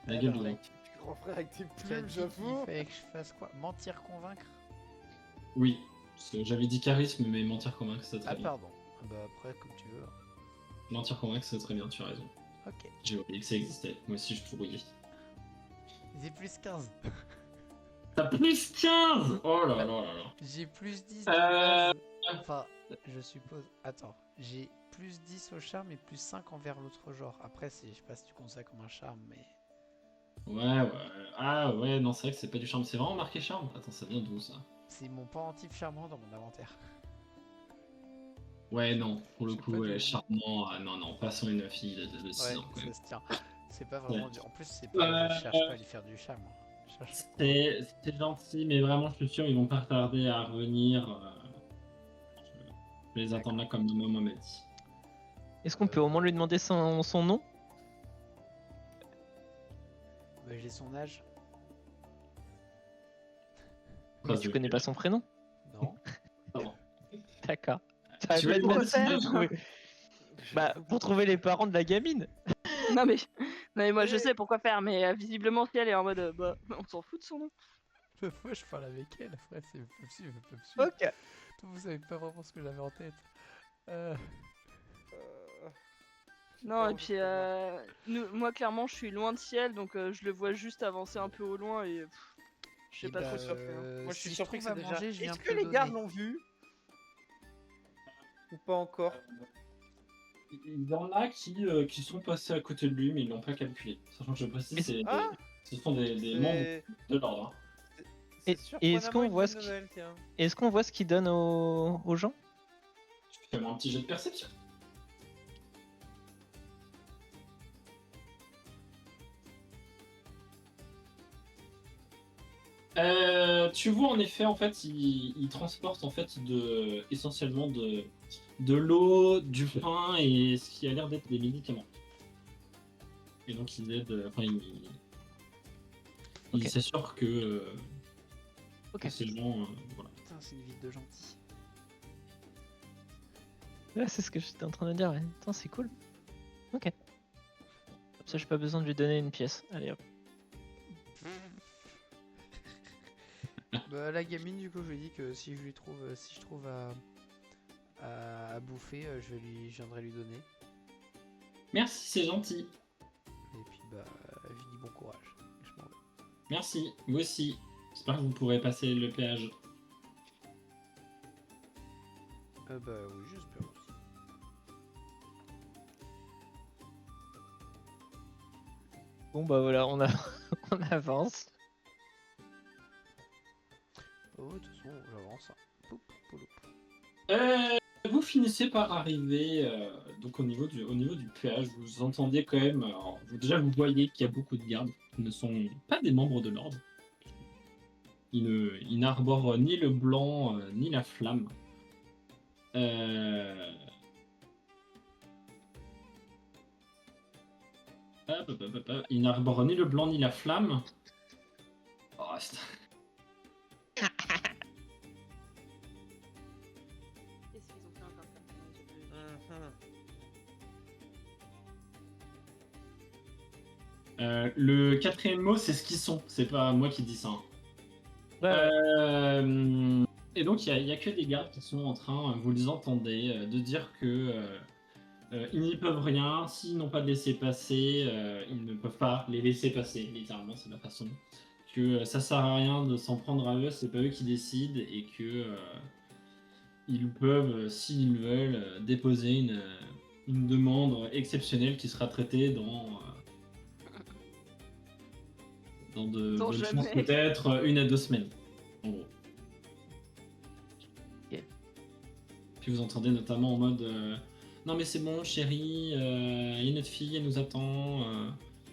Speaker 1: La gueule de
Speaker 2: Alors,
Speaker 1: l'autre.
Speaker 4: tu grand frère avec tes
Speaker 2: Tu as
Speaker 4: plumes,
Speaker 2: dit
Speaker 4: j'avoue.
Speaker 2: qu'il fallait que je fasse quoi? Mentir, convaincre?
Speaker 1: Oui, parce que j'avais dit charisme, mais mentir convaincre, c'est très
Speaker 2: Ah
Speaker 1: bien.
Speaker 2: pardon. Bah après comme tu veux.
Speaker 1: Mentir convaincre, c'est très bien, tu as raison.
Speaker 2: Ok.
Speaker 1: J'ai oublié que ça existait. Moi aussi, je pourrais.
Speaker 2: J'ai plus 15.
Speaker 1: T'as plus 15! Oh là là là là.
Speaker 2: J'ai plus 10 de
Speaker 1: Euh,
Speaker 2: base. Enfin, je suppose. Attends. J'ai plus 10 au charme et plus 5 envers l'autre genre. Après, je sais pas si tu comptes ça comme un charme, mais.
Speaker 1: Ouais. Ah ouais, non, c'est vrai que c'est pas du charme. C'est vraiment marqué charme. Attends, ça vient d'où ça?
Speaker 2: C'est mon pendentif charmant dans mon inventaire.
Speaker 1: Ouais, non, pour le
Speaker 2: Je sais
Speaker 1: coup,
Speaker 2: pas
Speaker 1: ouais,
Speaker 2: d'où.
Speaker 1: charmant. Ah, non, passons une fille de 6
Speaker 2: Ouais,
Speaker 1: ans quand même.
Speaker 2: ça se tient. C'est pas vraiment dur. En plus, c'est pas. Je cherche pas à lui faire du charme. Je cherche-
Speaker 1: C'est gentil, mais vraiment, je suis sûr, ils vont pas tarder à revenir. Je vais les attendre là comme ma maman m'a dit.
Speaker 5: Est-ce qu'on peut au moins lui demander son nom?
Speaker 2: J'ai son âge.
Speaker 5: Mais tu connais pas son prénom?
Speaker 2: Non.
Speaker 5: D'accord.
Speaker 1: Tu vas
Speaker 5: Bah,
Speaker 1: demander
Speaker 5: merci
Speaker 3: son
Speaker 5: de
Speaker 3: âge.
Speaker 5: trouver- Bah, pour trouver les parents de la gamine.
Speaker 3: Non mais, non mais moi je sais pourquoi faire, mais visiblement si elle est en mode bah on s'en fout de son nom.
Speaker 2: Moi, je parle avec elle. Après, c'est pas me suivre, pas me suivre.
Speaker 5: Ok.
Speaker 2: Vous savez pas vraiment ce que j'avais en tête.
Speaker 3: Non et puis moi clairement je suis loin de ciel donc je le vois juste avancer un peu au loin et je sais
Speaker 2: Eh
Speaker 3: pas
Speaker 2: bah,
Speaker 3: trop surpris. Hein.
Speaker 4: Moi je suis
Speaker 2: si
Speaker 4: surpris que
Speaker 2: trouve
Speaker 4: c'est
Speaker 2: à
Speaker 4: déjà.
Speaker 2: manger, je viens
Speaker 4: Est-ce
Speaker 2: te
Speaker 4: que
Speaker 2: le
Speaker 4: les gardes
Speaker 2: donner.
Speaker 4: l'ont vu? Ou pas encore?
Speaker 1: Il y en a qui sont passés à côté de lui, mais ils l'ont pas calculé. Sachant que je précise,
Speaker 5: Mais
Speaker 4: Ah,
Speaker 1: ce sont des membres de l'ordre. Hein.
Speaker 5: Et- et est-ce qu'on voit ce qui- Est-ce qu'on voit ce qu'il donne aux gens?
Speaker 1: Fais-moi un petit jet de perception. Tu vois en effet, en fait, il transporte en fait essentiellement de l'eau, du pain et ce qui a l'air d'être des médicaments. Et donc il aide, enfin
Speaker 5: Ok.
Speaker 1: il s'assure que
Speaker 5: Ok.
Speaker 1: ces gens, voilà.
Speaker 2: Putain, c'est une ville de gentils.
Speaker 5: Ouais, c'est ce que j'étais en train de dire. Ouais. Putain, c'est cool. Ok. Comme ça, j'ai pas besoin de lui donner une pièce. Allez hop.
Speaker 2: Bah, la gamine, du coup, je lui dis que si je trouve à bouffer, je viendrai lui donner.
Speaker 1: Merci, c'est gentil.
Speaker 2: Et puis, bah, je lui dis bon courage. Et je m'en vais.
Speaker 1: Merci, vous aussi. J'espère que vous pourrez passer le péage.
Speaker 2: Bah oui, j'espère aussi.
Speaker 5: Bon bah voilà, on on avance.
Speaker 2: Bah ouais, de toute façon, j'avance. Hein. Poup, pouloup.
Speaker 1: Vous finissez par arriver donc au niveau du péage. Vous entendez quand même. Alors, déjà, vous voyez qu'il y a beaucoup de gardes qui ne sont pas des membres de l'ordre. Ils n'arborent ni le blanc ni la flamme. Ils n'arborent ni le blanc ni la flamme. Oh, c'est-
Speaker 3: Qu'est-ce qu'ils ont fait encore
Speaker 1: Le quatrième mot, c'est ce qu'ils sont. C'est pas moi qui dis ça. Hein.
Speaker 5: Ouais, ouais.
Speaker 1: Et donc, il y a que des gardes qui sont en train, vous les entendez, de dire que ils n'y peuvent rien. S'ils n'ont pas de laisser-passer, ils ne peuvent pas les laisser passer. Littéralement, c'est la façon. Que ça sert à rien de s'en prendre à eux, c'est pas eux qui décident et que ils peuvent, s'ils veulent, déposer une demande exceptionnelle qui sera traitée dans de
Speaker 3: Dans
Speaker 1: bonnes
Speaker 3: jamais.
Speaker 1: chances, peut-être 1 à 2 semaines. En gros.
Speaker 5: Ok.
Speaker 1: Puis vous entendez notamment en mode non mais c'est bon chérie, il y a notre fille, elle nous attend,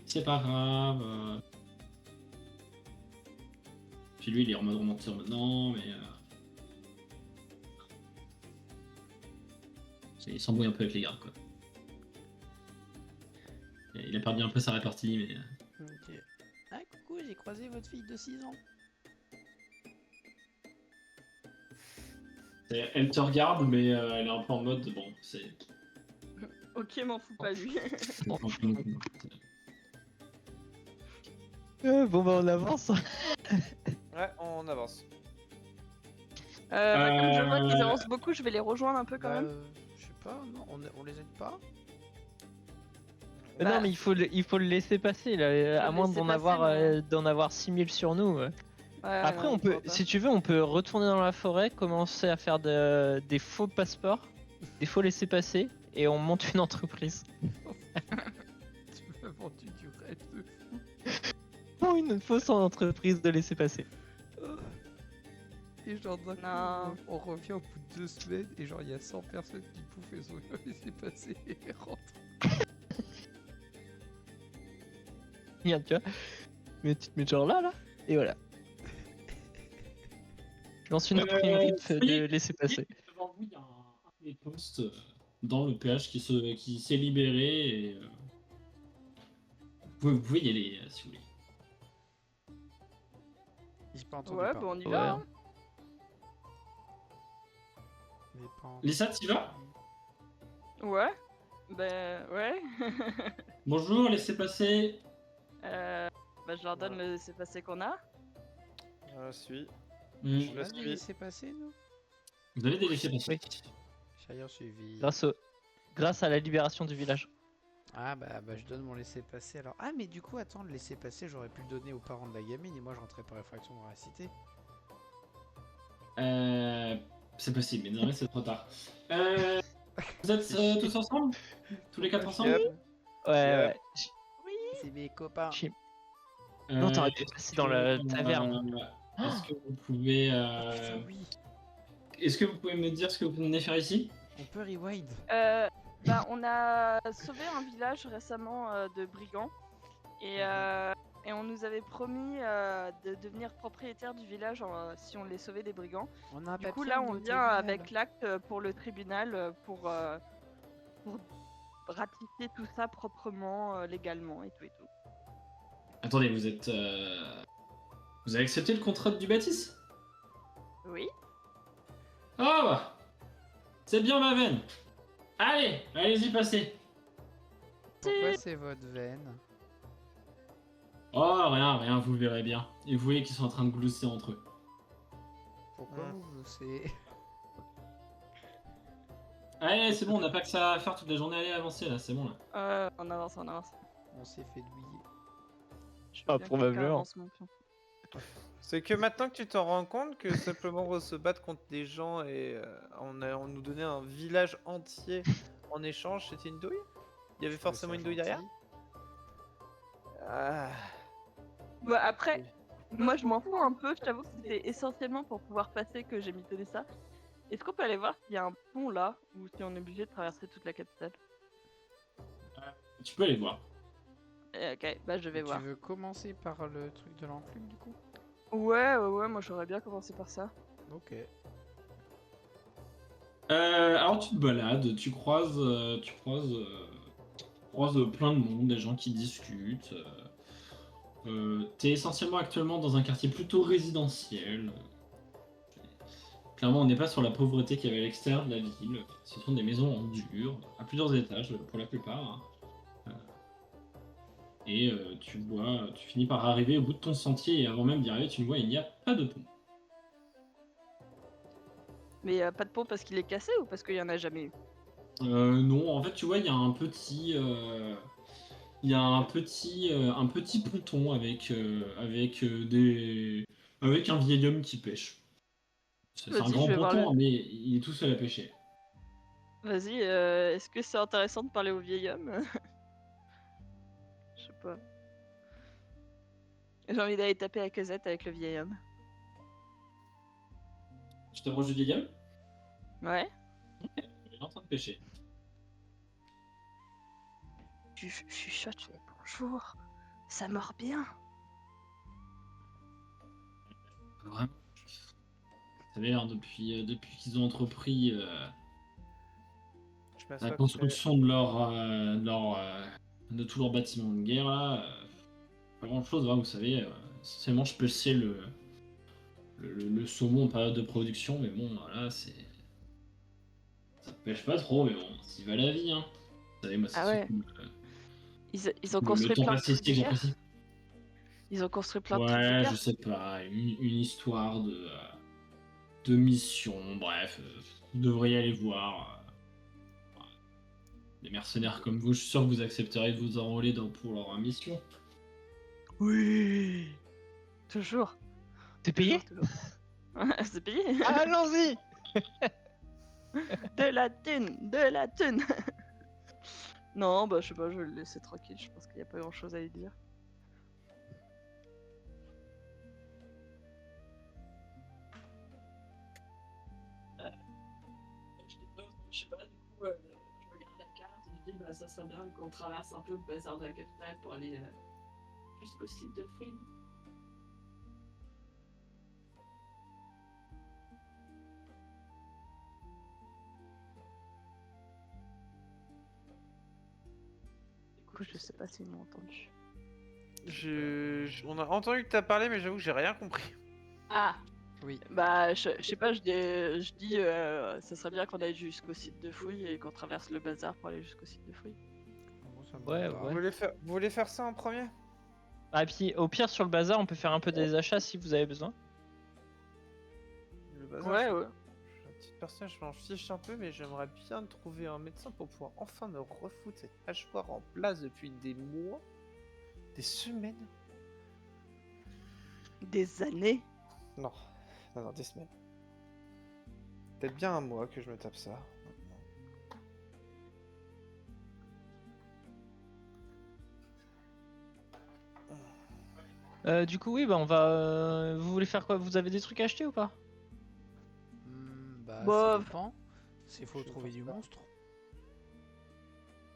Speaker 1: c'est pas grave. Puis lui il est en mode romantique en mode non mais il s'embrouille un peu avec les gardes quoi. Il a perdu un peu sa répartie mais
Speaker 2: Ok. Ah, coucou, j'ai croisé votre fille de 6 ans.
Speaker 1: elle te regarde mais elle est un peu en mode bon c'est
Speaker 3: Ok, m'en fous pas lui.
Speaker 5: Bon bah on avance.
Speaker 4: Ouais, on avance.
Speaker 3: Comme je vois qu'ils avancent beaucoup, je vais les rejoindre un peu quand
Speaker 2: Bah,
Speaker 3: même.
Speaker 2: je sais pas, non, on les aide pas.
Speaker 5: Non mais il faut le laisser passer là, à moins
Speaker 3: laisser
Speaker 5: d'en avoir 6000 sur nous. Ouais.
Speaker 3: Ouais,
Speaker 5: Après
Speaker 3: non,
Speaker 5: on
Speaker 3: je
Speaker 5: peut,
Speaker 3: vois pas.
Speaker 5: si tu veux, on peut retourner dans la forêt, commencer à faire des faux passeports, des faux laissés-passer, et on monte une entreprise.
Speaker 2: Tu m'as vendu du rêve de fou.
Speaker 5: Pour une fausse entreprise de laissés-passer.
Speaker 2: Et genre d'un coup,
Speaker 3: Non.
Speaker 2: on revient au bout de 2 semaines et genre il y a 100 personnes qui bouffent et sont laissé passer et rentrent.
Speaker 5: Regarde, tu vois. Mais tu te mets genre là, et voilà. Je lance une imprimerie de laissés-passer.
Speaker 1: Devant vous, il y a un des postes dans le péage qui s'est libéré et vous pouvez y aller si vous voulez.
Speaker 2: J'ai pas entendu
Speaker 3: Ouais,
Speaker 2: parler.
Speaker 3: bon, on y
Speaker 5: Ouais.
Speaker 3: va. Hein.
Speaker 2: J'ai pas entendu.
Speaker 1: Lisa, t'y vas?
Speaker 3: Ouais. Ben, ouais.
Speaker 1: Bonjour, laissez passer.
Speaker 3: Bah, je leur donne le laissez-passer qu'on a.
Speaker 4: Je suis.
Speaker 1: Hmm.
Speaker 4: Je
Speaker 2: On
Speaker 4: le
Speaker 2: a des
Speaker 4: suis.
Speaker 2: laissés-passer, nous?
Speaker 1: Vous avez des laissez passer.
Speaker 5: Oui.
Speaker 2: J'ai rien suivi.
Speaker 5: Grâce à la libération du village.
Speaker 2: Ah bah je donne mon laissez-passer alors. Ah mais du coup attends, le laissez-passer j'aurais pu le donner aux parents de la gamine et moi je rentrais par effraction dans la cité.
Speaker 1: C'est possible, mais désormais c'est trop tard. Vous êtes tous ensemble? Tous les 4 ensemble?
Speaker 4: Yep.
Speaker 5: Ouais.
Speaker 2: C'est mes copains.
Speaker 5: Non, t'aurais pu passer dans la taverne.
Speaker 1: Est-ce que vous pouvez
Speaker 2: Putain, oui.
Speaker 1: est-ce que vous pouvez me dire ce que vous venez faire ici?
Speaker 2: On peut rewind.
Speaker 3: Bah, on a sauvé un village récemment de brigands. Et et on nous avait promis de devenir propriétaire du village si on les sauvait des brigands.
Speaker 2: On a un
Speaker 3: Du coup,
Speaker 2: papier,
Speaker 3: là,
Speaker 2: est
Speaker 3: on
Speaker 2: au
Speaker 3: vient
Speaker 2: tribunal.
Speaker 3: avec l'acte pour le tribunal pour ratifier tout ça proprement, légalement et tout et tout.
Speaker 1: Attendez, vous avez accepté le contrat du bâtisse?
Speaker 3: Oui.
Speaker 1: Ah bah, c'est bien ma veine. Allez, allez-y, passez.
Speaker 2: Pourquoi c'est votre veine?
Speaker 1: Oh, rien, vous le verrez bien. Et vous voyez qu'ils sont en train de glousser entre eux.
Speaker 2: Pourquoi vous gloussez?
Speaker 1: Allez, c'est bon, on n'a pas que ça à faire toute la journée. Allez, avancez là, c'est bon là.
Speaker 3: On avance, on avance.
Speaker 2: On s'est fait douiller.
Speaker 3: Je veux
Speaker 5: Ah,
Speaker 3: bien que
Speaker 5: probablement.
Speaker 3: quelqu'un avance mon pion.
Speaker 4: C'est que maintenant que tu t'en rends compte que simplement se battre contre des gens et on nous donnait un village entier en échange, c'était une douille? Il y avait
Speaker 2: Je trouvais
Speaker 4: forcément
Speaker 2: ça
Speaker 4: une douille
Speaker 2: gentil.
Speaker 4: derrière? Ah.
Speaker 3: Bah après, moi je m'en fous un peu, je t'avoue que c'était essentiellement pour pouvoir passer que j'ai mitonné ça. Est-ce qu'on peut aller voir s'il y a un pont là, ou si on est obligé de traverser toute la capitale?
Speaker 1: Tu peux aller voir.
Speaker 3: Ok, bah je vais voir.
Speaker 2: Tu veux commencer par le truc de l'enclume du coup?
Speaker 3: Ouais, moi j'aurais bien commencé par ça.
Speaker 2: Ok.
Speaker 1: Alors tu te balades, tu croises plein de monde, des gens qui discutent. T'es essentiellement actuellement dans un quartier plutôt résidentiel. Clairement, on n'est pas sur la pauvreté qu'il y avait à l'extérieur de la ville. Ce sont des maisons en dur, à plusieurs étages pour la plupart. Hein. Et tu finis par arriver au bout de ton sentier et avant même d'y arriver, tu ne vois, il n'y a pas de pont.
Speaker 3: Mais pas de pont parce qu'il est cassé ou parce qu'il y en a jamais eu?
Speaker 1: Non, en fait, tu vois, il y a un petit, un petit ponton avec un vieil homme qui pêche. C'est un
Speaker 3: Vas-y,
Speaker 1: grand
Speaker 3: je vais voir
Speaker 1: ponton, mais il est tout seul à pêcher.
Speaker 3: Vas-y, est-ce que c'est intéressant de parler au vieil homme? Je sais pas. J'ai envie d'aller taper à Cosette avec le vieil homme.
Speaker 1: Je t'approche du vieil homme.
Speaker 3: Ouais.
Speaker 1: Il est en train de pêcher.
Speaker 3: Tu chuchotes, tu fais bonjour. Ça mord bien.
Speaker 1: Vraiment. Vous savez, hein, depuis qu'ils ont entrepris
Speaker 4: Je
Speaker 1: la
Speaker 4: m'assois à côté.
Speaker 1: construction de tout leur bâtiment de guerre, là, pas grand chose, vous savez. Essentiellement, je pêchais le saumon en période de production, mais bon, là, ça pêche pas trop, mais bon, s'y va la vie, hein. Vous savez, moi, c'est
Speaker 3: Ah ouais.
Speaker 1: surtout
Speaker 3: Ils ont
Speaker 1: le
Speaker 3: construit
Speaker 1: temps
Speaker 3: plein de
Speaker 1: passé
Speaker 3: trucs
Speaker 1: ici
Speaker 3: de
Speaker 1: que
Speaker 3: guerre.
Speaker 1: j'apprécie.
Speaker 3: Ils ont construit plein de trucs de
Speaker 1: Ouais,
Speaker 3: guerre.
Speaker 1: je sais pas, une histoire de mission, bref, vous devriez aller voir. Des mercenaires comme vous, je suis sûr que vous accepterez de vous enrôler pour leur mission.
Speaker 3: Oui. Toujours.
Speaker 5: T'es payé?
Speaker 3: Toujours. C'est payé.
Speaker 5: Allons-y!
Speaker 3: De la thune, de la thune. Non, bah je sais pas, je vais le laisser tranquille. Je pense qu'il n'y a pas grand chose à lui dire. Je sais pas, du coup, je regarde la carte et je dis, bah ça serait bien qu'on traverse un peu le bazar de la capitale pour aller jusqu'au site de Free. Du coup, je sais pas s'ils m'ont entendu.
Speaker 4: On a entendu que t'as parlé, mais j'avoue que j'ai rien compris.
Speaker 3: Ah!
Speaker 2: Oui.
Speaker 3: Bah, je sais pas, je dis ça serait bien qu'on aille jusqu'au site de fouille et qu'on traverse le bazar pour aller jusqu'au site de fouille.
Speaker 2: Bon, ça me
Speaker 5: Ouais,
Speaker 2: va.
Speaker 5: ouais.
Speaker 4: Vous voulez faire ça en premier?
Speaker 5: Ah, et puis au pire, sur le bazar, on peut faire un peu des achats si vous avez besoin.
Speaker 4: Le bazar,
Speaker 3: Ouais,
Speaker 4: je-
Speaker 3: ouais.
Speaker 4: je suis un petit personnage, je m'en fiche un peu, mais j'aimerais bien trouver un médecin pour pouvoir enfin me refoutre cette hachoir en place depuis des mois, des semaines.
Speaker 3: Des années.
Speaker 4: Non, non, des semaines. Peut-être bien un mois que je me tape ça. maintenant.
Speaker 5: Du coup, oui, bah on va. Vous voulez faire quoi? Vous avez des trucs à acheter ou pas?
Speaker 2: Bah,
Speaker 3: Bof.
Speaker 2: ça dépend. S'il faut
Speaker 4: Je
Speaker 2: trouver
Speaker 4: pense
Speaker 2: du
Speaker 4: pas.
Speaker 2: monstre.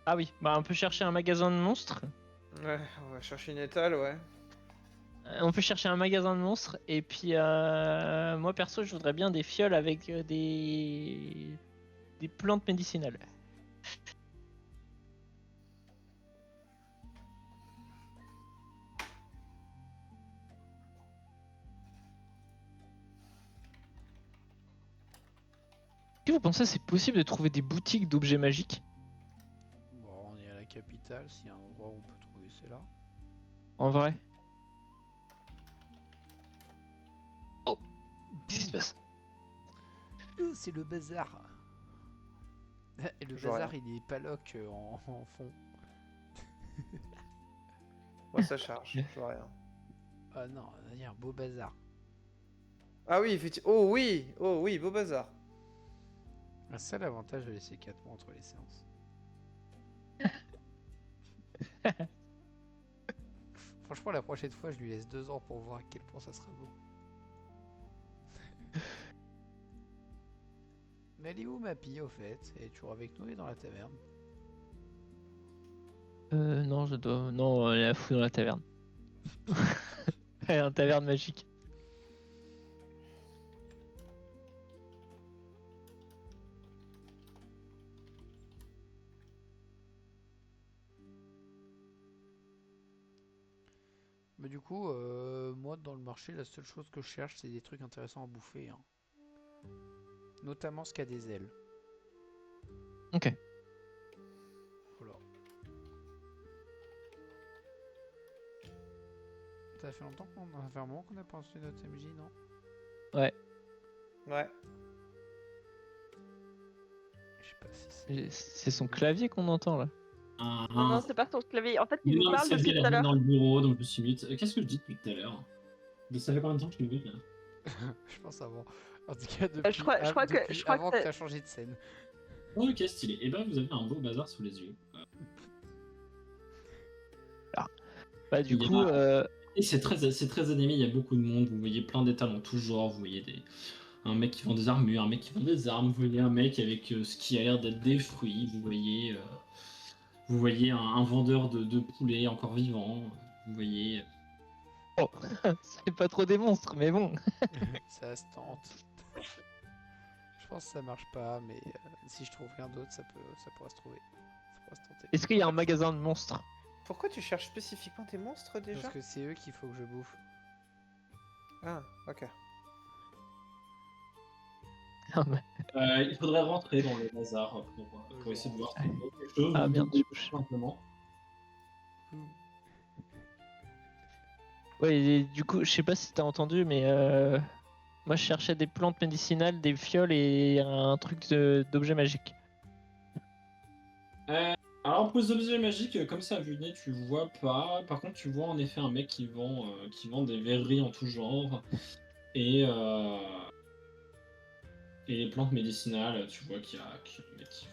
Speaker 5: Ah oui, bah on peut chercher un magasin de monstres.
Speaker 4: Ouais, on va chercher une étale, ouais.
Speaker 5: On peut chercher un magasin de monstres et puis moi perso je voudrais bien des fioles avec des plantes médicinales. Est-ce que vous pensez que c'est possible de trouver des boutiques d'objets magiques?
Speaker 2: Bon, on est à la capitale, s'il y a un endroit où on peut trouver, c'est là.
Speaker 5: En vrai? Oh! Qu'est-ce qui se passe?
Speaker 2: C'est le bazar. Et le
Speaker 4: Je vois
Speaker 2: bazar,
Speaker 4: rien.
Speaker 2: il est paloc en fond.
Speaker 4: Moi, ça charge, je vois rien.
Speaker 2: Ah non, il y a un beau bazar.
Speaker 4: Ah oui, effectivement. Oh oui, beau bazar.
Speaker 2: Un seul avantage de laisser 4 mois entre les séances. Franchement, la prochaine fois, je lui laisse 2 ans pour voir à quel point ça sera beau. Mais elle est où ma pie au fait? Elle est toujours avec nous et dans la taverne.
Speaker 5: Non, je dois. Non, elle est à fou dans la taverne. Elle est en taverne magique.
Speaker 2: Mais du coup, moi dans le marché, la seule chose que je cherche, c'est des trucs intéressants à bouffer, hein. Notamment ce qui a des ailes.
Speaker 5: Ok.
Speaker 2: Voilà. Ça fait longtemps qu'on a fait un moment qu'on a pas entendu notre MJ, non?
Speaker 4: Ouais.
Speaker 2: Je sais pas si c'est...
Speaker 5: C'est son clavier qu'on entend là.
Speaker 3: Non, c'est pas son clavier. En fait, il nous
Speaker 1: Non,
Speaker 3: parle
Speaker 1: c'est
Speaker 3: depuis
Speaker 1: elle
Speaker 3: tout à
Speaker 1: est
Speaker 3: l'heure.
Speaker 1: dans le bureau, donc je me suis mute. Qu'est-ce que je dis depuis tout à l'heure? Ça fait combien de temps que je suis mute là?
Speaker 2: Je pense avant. En tout cas, depuis,
Speaker 3: je crois que-
Speaker 2: depuis
Speaker 3: je crois
Speaker 2: avant
Speaker 3: que
Speaker 2: que t'as changé de scène.
Speaker 1: Ok, stylé. Et ben, vous avez un beau bazar sous les yeux.
Speaker 5: Bah du
Speaker 1: Il y a-
Speaker 5: coup,
Speaker 1: Et c'est très animé, il y a beaucoup de monde, vous voyez plein d'étals en tout genre, vous voyez un mec qui vend des armures, un mec qui vend des armes, vous voyez un mec avec ce qui a l'air d'être des fruits, vous voyez un vendeur de poulet encore vivant, vous voyez...
Speaker 5: oh, c'est pas trop des monstres, mais bon.
Speaker 2: Ça se tente. Je pense que ça marche pas, mais si je trouve rien d'autre, ça pourra se trouver. Ça pourra se tenter.
Speaker 5: Est-ce qu'il y a un magasin de monstres?
Speaker 4: Pourquoi tu cherches spécifiquement tes monstres déjà?
Speaker 2: Parce que c'est eux qu'il faut que je bouffe.
Speaker 4: Ah, ok.
Speaker 5: Ah, bah,
Speaker 1: il faudrait rentrer dans le bazar pour essayer de voir si vous avez quelque chose.
Speaker 5: Ah,
Speaker 1: vous
Speaker 5: merde,
Speaker 1: dites
Speaker 5: je-
Speaker 1: simplement.
Speaker 5: ouais, et du coup, je sais pas si t'as entendu, mais moi je cherchais des plantes médicinales, des fioles et un truc d'objet magique.
Speaker 1: Alors pour les objets magiques, comme ça à vue de nez, tu vois pas. Par contre, tu vois en effet un mec qui vend des verreries en tout genre et les plantes médicinales. Tu vois qu'il y a un mec qui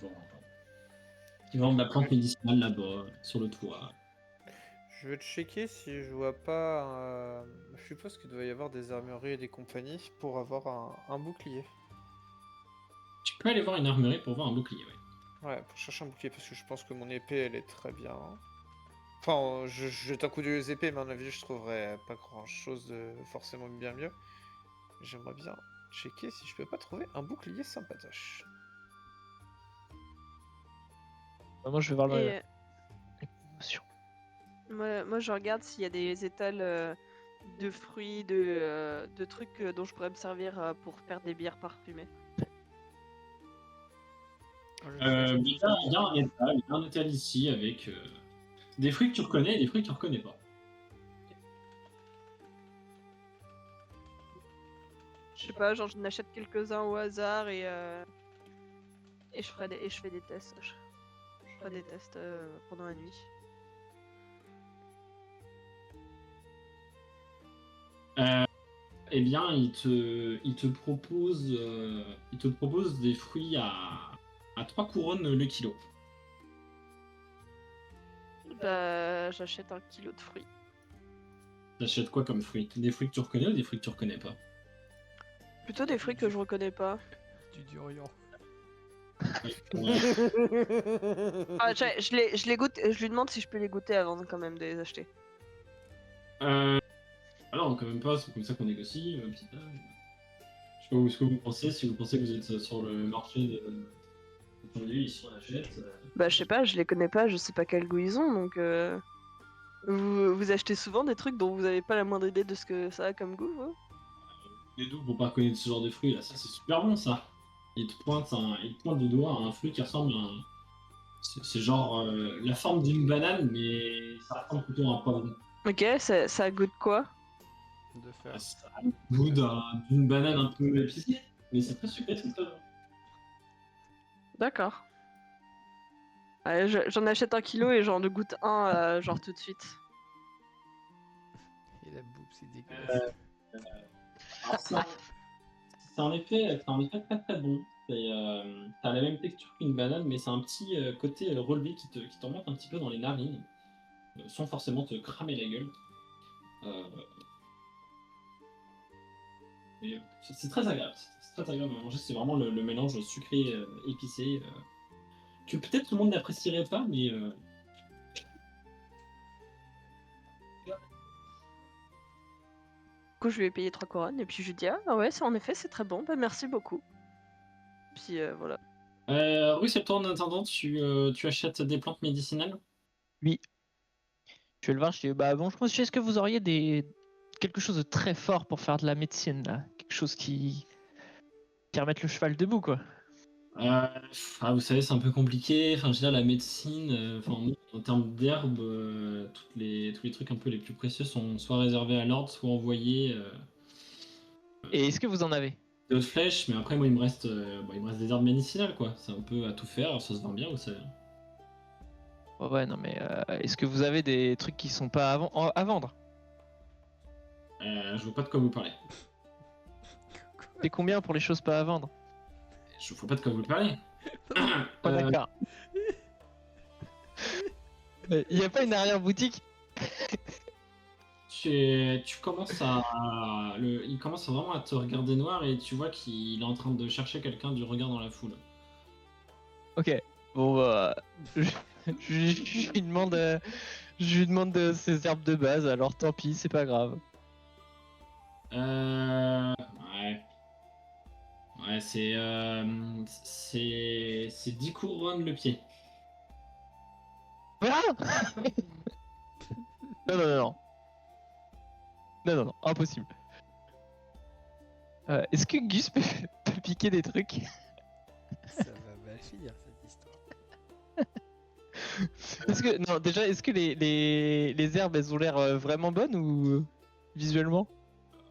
Speaker 1: vend de la plante médicinale là-bas sur le toit.
Speaker 4: Je vais checker si je vois pas. Je suppose qu'il doit y avoir des armureries et des compagnies pour avoir un bouclier.
Speaker 1: Tu peux aller voir une armurerie pour voir un bouclier. Ouais.
Speaker 4: Ouais, pour chercher un bouclier parce que je pense que mon épée elle est très bien. Enfin, je jette un coup d'œil aux épées, mais à mon avis, je trouverais pas grand chose de forcément bien mieux. J'aimerais bien checker si je peux pas trouver un bouclier sympatoche.
Speaker 5: Bah, moi je vais voir le.
Speaker 3: Et moi, je regarde s'il y a des étals de fruits, de trucs dont je pourrais me servir pour faire des bières parfumées.
Speaker 1: Il y a un étal ici avec des fruits que tu reconnais et des fruits que tu reconnais pas.
Speaker 3: Je sais pas, genre je n'achète quelques-uns au hasard et je fais des tests. Je ferai des tests pendant la nuit.
Speaker 1: Eh bien, il te propose des fruits à 3 couronnes le kilo.
Speaker 3: Bah, j'achète 1 kilo de fruits.
Speaker 1: T'achètes quoi comme fruits? Des fruits que tu reconnais ou des fruits que tu reconnais pas?
Speaker 3: Plutôt des fruits que je reconnais pas.
Speaker 2: Du durian.
Speaker 3: Ah, je les goûte, je lui demande si je peux les goûter avant quand même de les acheter.
Speaker 1: Alors, quand même pas, c'est comme ça qu'on négocie, petit âge. Je sais pas ce que vous pensez, si vous pensez que vous êtes sur le marché de produits, ils sont achètent.
Speaker 3: Bah, je sais pas, je les connais pas, je sais pas quel goût ils ont, donc vous achetez souvent des trucs dont vous avez pas la moindre idée de ce que ça a comme goût, vous?
Speaker 1: Les doux pour pas connaître ce genre de fruits, là, ça c'est super bon ça. Il te pointe du doigt à un fruit qui ressemble à un. C'est genre la forme d'une banane, mais ça ressemble plutôt à un poivron.
Speaker 3: Ok, ça goûte quoi?
Speaker 2: De faire.
Speaker 1: Ça a le goût d'une banane un peu épicée, mais c'est très sucré, c'est très bon.
Speaker 3: D'accord. Ouais, j'en achète 1 kilo et j'en goûte un, genre tout de suite.
Speaker 2: Et la bouffe, c'est dégueulasse.
Speaker 1: Alors ça, c'est en effet très très bon. T'as la même texture qu'une banane, mais c'est un petit côté relevé qui te remonte un petit peu dans les narines, sans forcément te cramer la gueule. Euh, c'est très agréable, c'est très agréable à manger, c'est vraiment le mélange sucré épicé. Que peut-être tout le monde n'apprécierait pas, mais
Speaker 3: Du coup, je lui ai payé 3 couronnes et puis je lui ai dit ah ouais, en effet, c'est très bon, bah merci beaucoup. Puis voilà.
Speaker 1: oui, c'est toi en attendant, tu achètes des plantes médicinales?
Speaker 5: Oui. Je vais le voir, je dis bah bonjour monsieur, est-ce que vous auriez quelque chose de très fort pour faire de la médecine là? Quelque chose qui remette le cheval debout quoi.
Speaker 1: Vous savez, c'est un peu compliqué. Enfin, je veux dire, la médecine, en termes d'herbes, tous les trucs un peu les plus précieux sont soit réservés à l'ordre, soit envoyés
Speaker 5: Et est-ce que vous en avez?
Speaker 1: d'autres flèches. Mais après, moi, il me reste des herbes médicinales, quoi. C'est un peu à tout faire. Ça se vend bien, vous savez.
Speaker 5: Oh, ouais non mais est-ce que vous avez des trucs qui sont pas à vendre?
Speaker 1: Je vois pas de quoi vous parlez.
Speaker 5: C'est combien pour les choses pas à vendre?
Speaker 1: Je vois pas de quoi vous parlez.
Speaker 5: Oh, d'accord. Il y a pas une arrière-boutique?
Speaker 1: Tu commences il commence vraiment à te regarder noir et tu vois qu'il est en train de chercher quelqu'un du regard dans la foule.
Speaker 5: Ok. Bon bah je lui demande de ses herbes de base, alors tant pis, c'est pas grave.
Speaker 1: Ouais. Ouais, c'est 10 couronnes le pied.
Speaker 5: Ah non, non, non, non. Non, non, non, impossible. Est-ce que Gus peut piquer des trucs?
Speaker 2: Ça va mal finir cette histoire.
Speaker 5: Parce que, non, déjà, est-ce que les herbes, elles ont l'air vraiment bonnes ou visuellement?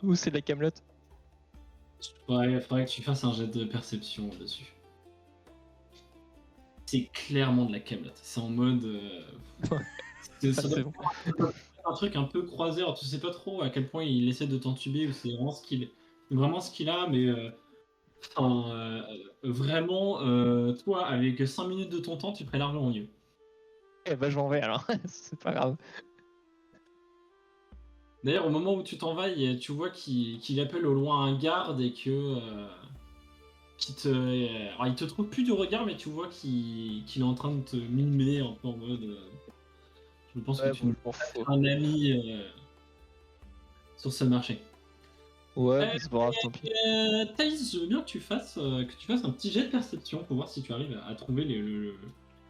Speaker 5: Ou c'est de la camelote?
Speaker 1: Ouais, il faudrait que tu fasses un jet de perception dessus. C'est clairement de la camelote. C'est en mode. Ça
Speaker 5: Ah,
Speaker 1: doit
Speaker 5: c'est bon.
Speaker 1: être un truc un peu croisé. Alors, tu sais pas trop à quel point il essaie de t'entuber ou c'est vraiment ce qu'il a, mais. Vraiment, toi, avec 5 minutes de ton temps, tu ferais largement mieux.
Speaker 5: Eh bah, je m'en vais alors, c'est pas grave.
Speaker 1: D'ailleurs, au moment où tu t'en vas, tu vois qu'il appelle au loin un garde et que. Alors, il te trouve plus du regard, mais tu vois qu'il est en train de te mimer un peu en mode. Je pense
Speaker 5: Ouais,
Speaker 1: que tu
Speaker 5: bon,
Speaker 1: es
Speaker 5: je m'en fous.
Speaker 1: un ami sur ce marché.
Speaker 5: Ouais, mais c'est pas grave, tant pis.
Speaker 1: Thaïs, je veux bien que tu fasses un petit jet de perception pour voir si tu arrives à trouver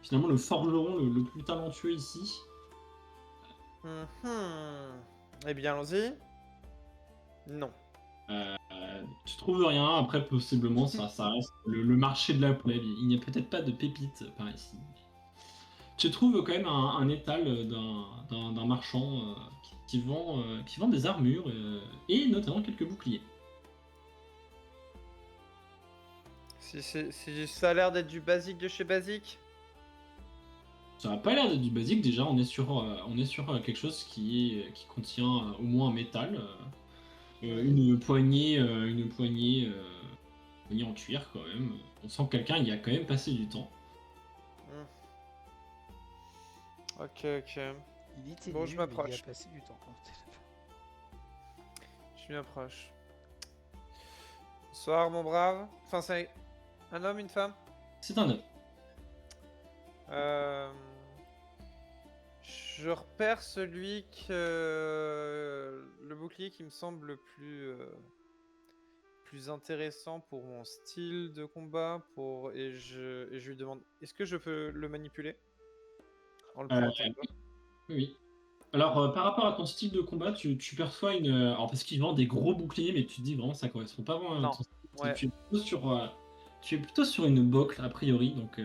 Speaker 1: finalement le forgeron le plus talentueux ici.
Speaker 4: Eh bien, allons-y. Non.
Speaker 1: Tu trouves rien, après possiblement ça reste le marché de la plèbe. Il n'y a peut-être pas de pépites par ici. Tu trouves quand même un étal d'un marchand qui vend des armures et notamment quelques boucliers.
Speaker 4: Si ça a l'air d'être du basique de chez basique.
Speaker 1: Ça n'a pas l'air d'être du basique, déjà on est sur quelque chose qui contient au moins un métal, une poignée en cuir quand même. On sent que quelqu'un y a quand même passé du temps.
Speaker 4: Ok.
Speaker 2: Il était
Speaker 4: Bon,
Speaker 2: nul,
Speaker 4: je
Speaker 2: mais il
Speaker 4: m'approche.
Speaker 2: a passé du temps.
Speaker 4: Je m'approche. Bonsoir, mon brave. Enfin, c'est un homme, une femme?
Speaker 1: C'est un homme.
Speaker 4: Je repère celui que le bouclier qui me semble le plus intéressant pour mon style de combat et je lui demande est-ce que je peux le manipuler en le
Speaker 1: Euh,
Speaker 4: pointant pas.
Speaker 1: Oui. Alors, par rapport à ton style de combat, tu perçois une. Alors, parce qu'ils vendent des gros boucliers, mais tu te dis vraiment ça correspond pas vraiment à
Speaker 4: Non,
Speaker 1: ton style.
Speaker 4: ouais.
Speaker 1: Tu es plutôt sur une bocle, a priori, donc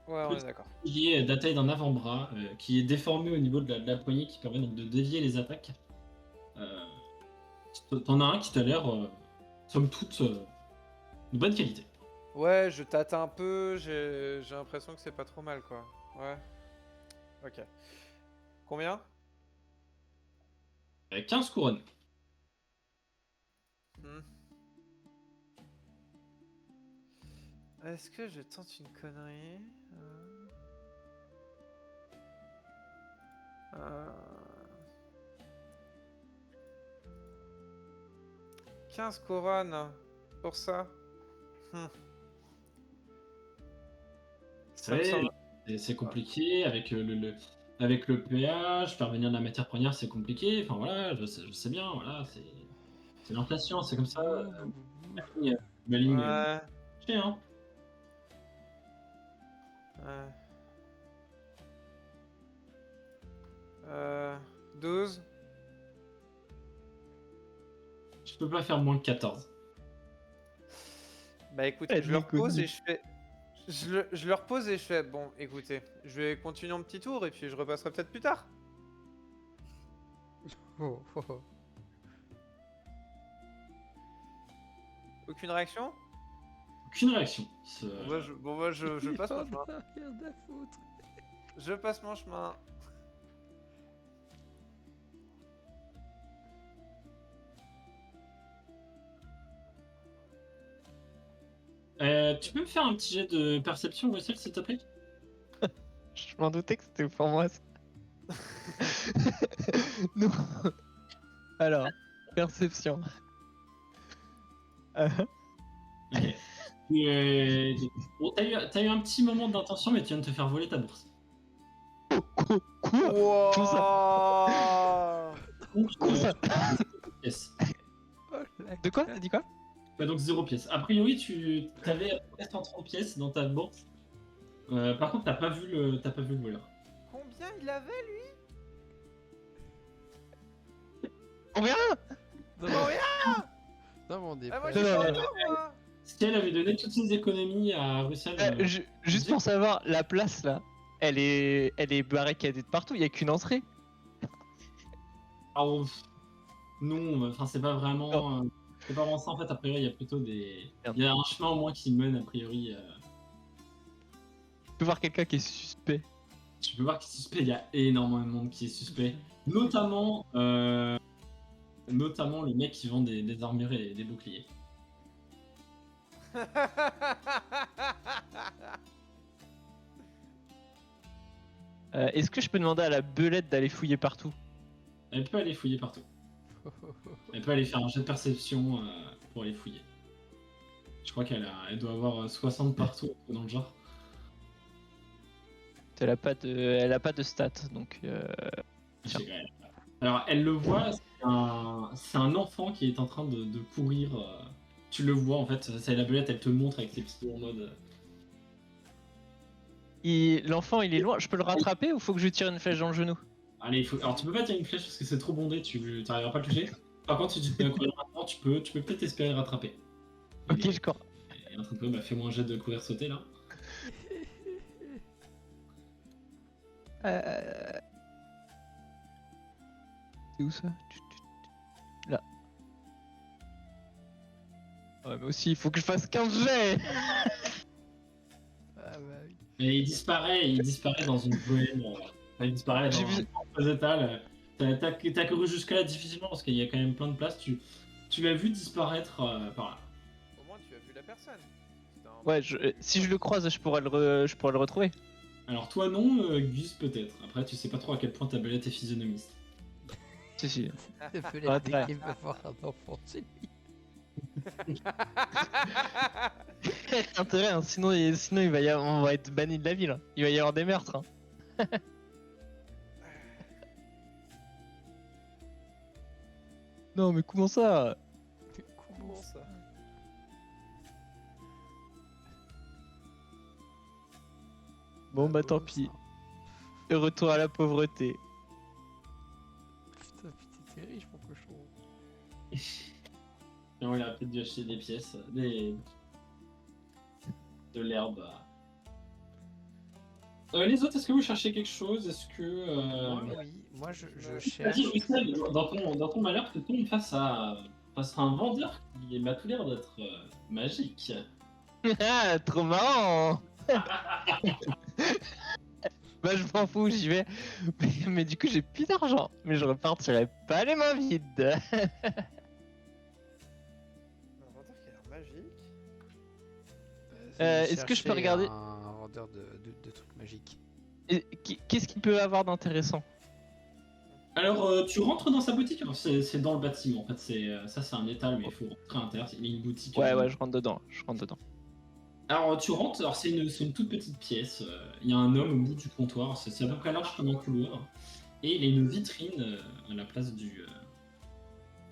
Speaker 4: Ouais, on est d'accord.
Speaker 1: qui est de la taille d'un avant-bras, qui est déformé au niveau de la poignée, qui permet donc de dévier les attaques. T'en as un qui t'a l'air, somme toute, de bonne qualité.
Speaker 4: Ouais, je tâte un peu, j'ai l'impression que c'est pas trop mal, quoi. Ouais. Ok. Combien?
Speaker 1: 15 couronnes.
Speaker 4: Hmm. Est-ce que je tente une connerie? 15 couronnes pour ça. Hmm. Ça me
Speaker 1: Ouais,
Speaker 4: semble-
Speaker 1: c'est compliqué avec avec le péage, faire venir de la matière première, c'est compliqué. Enfin voilà, je sais bien, voilà, c'est l'inflation, c'est comme ça. Ma ligne,
Speaker 4: Ouais.
Speaker 1: je sais, hein.
Speaker 4: Ouais. 12.
Speaker 1: Je peux pas faire moins que 14.
Speaker 4: Bah écoute,
Speaker 5: Elle
Speaker 4: je le repose
Speaker 5: déconne.
Speaker 4: et je fais. Je le repose et je fais. Bon, écoutez, je vais continuer mon petit tour et puis je repasserai peut-être plus tard.
Speaker 2: Oh, oh, oh.
Speaker 4: Aucune réaction?
Speaker 1: Aucune réaction.
Speaker 4: Bon, bah, je passe mon
Speaker 2: Oh,
Speaker 4: chemin.
Speaker 2: rien à foutre.
Speaker 4: Je passe mon chemin.
Speaker 1: Tu peux me faire un petit jet de perception, Russell, s'il te plaît?
Speaker 5: Je m'en doutais que c'était pour moi ça. Non. Alors, perception.
Speaker 1: Ok. Bon, t'as eu un petit moment d'intention, mais tu viens de te faire voler ta bourse.
Speaker 5: Quoi?
Speaker 4: Wouah.
Speaker 1: Donc,
Speaker 5: Quoi ça
Speaker 1: pièce.
Speaker 2: Oh, la
Speaker 5: De quoi?
Speaker 2: classe.
Speaker 5: T'as dit quoi?
Speaker 1: Bah, donc 0 pièce. A priori, tu avais 130 pièces dans ta bourse. Par contre, t'as pas vu le voleur.
Speaker 4: Combien il avait lui?
Speaker 5: Combien?
Speaker 2: Non, non, mais on est
Speaker 4: Ah, moi
Speaker 2: pas-
Speaker 4: j'ai
Speaker 5: Non,
Speaker 4: pas
Speaker 5: non,
Speaker 4: autant, moi.
Speaker 1: Si elle avait donné toutes ses économies à Russell.
Speaker 5: Juste pour savoir, la place là, elle est barricadée de partout, il y a qu'une entrée.
Speaker 1: alors, non, enfin, c'est pas vraiment. C'est pas vraiment ça en fait. A priori, il y a plutôt des.
Speaker 5: Merde.
Speaker 1: Il y a un chemin au moins qui mène, a priori.
Speaker 5: Tu peux voir quelqu'un qui est suspect.
Speaker 1: Tu peux voir qu'il est suspect, il y a énormément de monde qui est suspect. Notamment le mec qui vend des armures et des boucliers.
Speaker 5: Est-ce que je peux demander à la belette d'aller fouiller partout?
Speaker 1: Elle peut aller fouiller partout. Elle peut aller faire un jet de perception pour aller fouiller. Je crois elle doit avoir 60 partout dans le genre.
Speaker 5: Elle a pas de stats, donc Tiens.
Speaker 1: Alors elle le voit, c'est un enfant qui est en train de courir. Tu le vois en fait, c'est la belette, elle te montre avec ses petits doigts en mode.
Speaker 5: l'enfant il est loin, je peux le rattraper ou faut que je lui tire une flèche dans le genou?
Speaker 1: Allez, alors tu peux pas tirer une flèche parce que c'est trop bondé, tu n'arriveras pas à le toucher. Par contre, si tu te mets à courir maintenant, tu peux peut-être espérer le rattraper.
Speaker 5: Ok, je cours.
Speaker 1: Et un truc peu, fais-moi un jet de courir sauter là.
Speaker 5: C'est où ça? Là. Ouais, mais aussi il faut que je fasse 15 jets.
Speaker 2: Ah bah oui.
Speaker 1: Et il disparaît dans une poêle. Il disparaît dans
Speaker 5: J'ai vu-
Speaker 1: un étal. T'as couru jusque là difficilement parce qu'il y a quand même plein de place. Tu l'as vu disparaître par là.
Speaker 4: Au moins tu as vu la personne. C'était un-
Speaker 5: Ouais, si je le croise, je pourrais le retrouver.
Speaker 1: Alors toi non, Gus peut-être. Après tu sais pas trop à quel point ta belette est physionomiste.
Speaker 5: Si, si.
Speaker 2: Le pellet
Speaker 5: Ouais,
Speaker 2: dès
Speaker 5: ouais.
Speaker 2: qu'il veut voir un enfant, c'est lui.
Speaker 5: Intérêt, hein, sinon on va être banni de la ville. Hein. Il va y avoir des meurtres. Hein. Non, mais comment ça?
Speaker 4: Comment ça?
Speaker 5: Bon, bah tant pis. Retour à la pauvreté.
Speaker 2: Putain, t'es riche, mon cochon.
Speaker 1: Et on a peut-être dû acheter des pièces, de l'herbe. Les autres, est-ce que vous cherchez quelque chose? Est-ce que...
Speaker 2: Moi, oui. Moi, je
Speaker 1: Vas-y,
Speaker 2: cherche.
Speaker 1: Wissem, dans ton malheur, tu tombes face à un vendeur qui m'a tout l'air d'être magique.
Speaker 5: Ah, trop marrant. Bah je m'en fous, j'y vais. Mais du coup j'ai plus d'argent. Mais je repartirai pas les mains vides.
Speaker 4: Un vendeur qui a l'air magique.
Speaker 5: Est-ce que je peux regarder-
Speaker 2: un vendeur de trucs magiques?
Speaker 5: Qu'est-ce qu'il peut avoir d'intéressant?
Speaker 1: Alors, tu rentres dans sa boutique, alors c'est dans le bâtiment, en fait, ça c'est un étal, mais il faut rentrer à l'intérieur, il y a une boutique.
Speaker 5: Ouais, je rentre dedans.
Speaker 1: Alors, tu rentres, alors c'est une toute petite pièce, il y a un homme au bout du comptoir, c'est à peu près large comme un couloir, et il y a une vitrine à la place du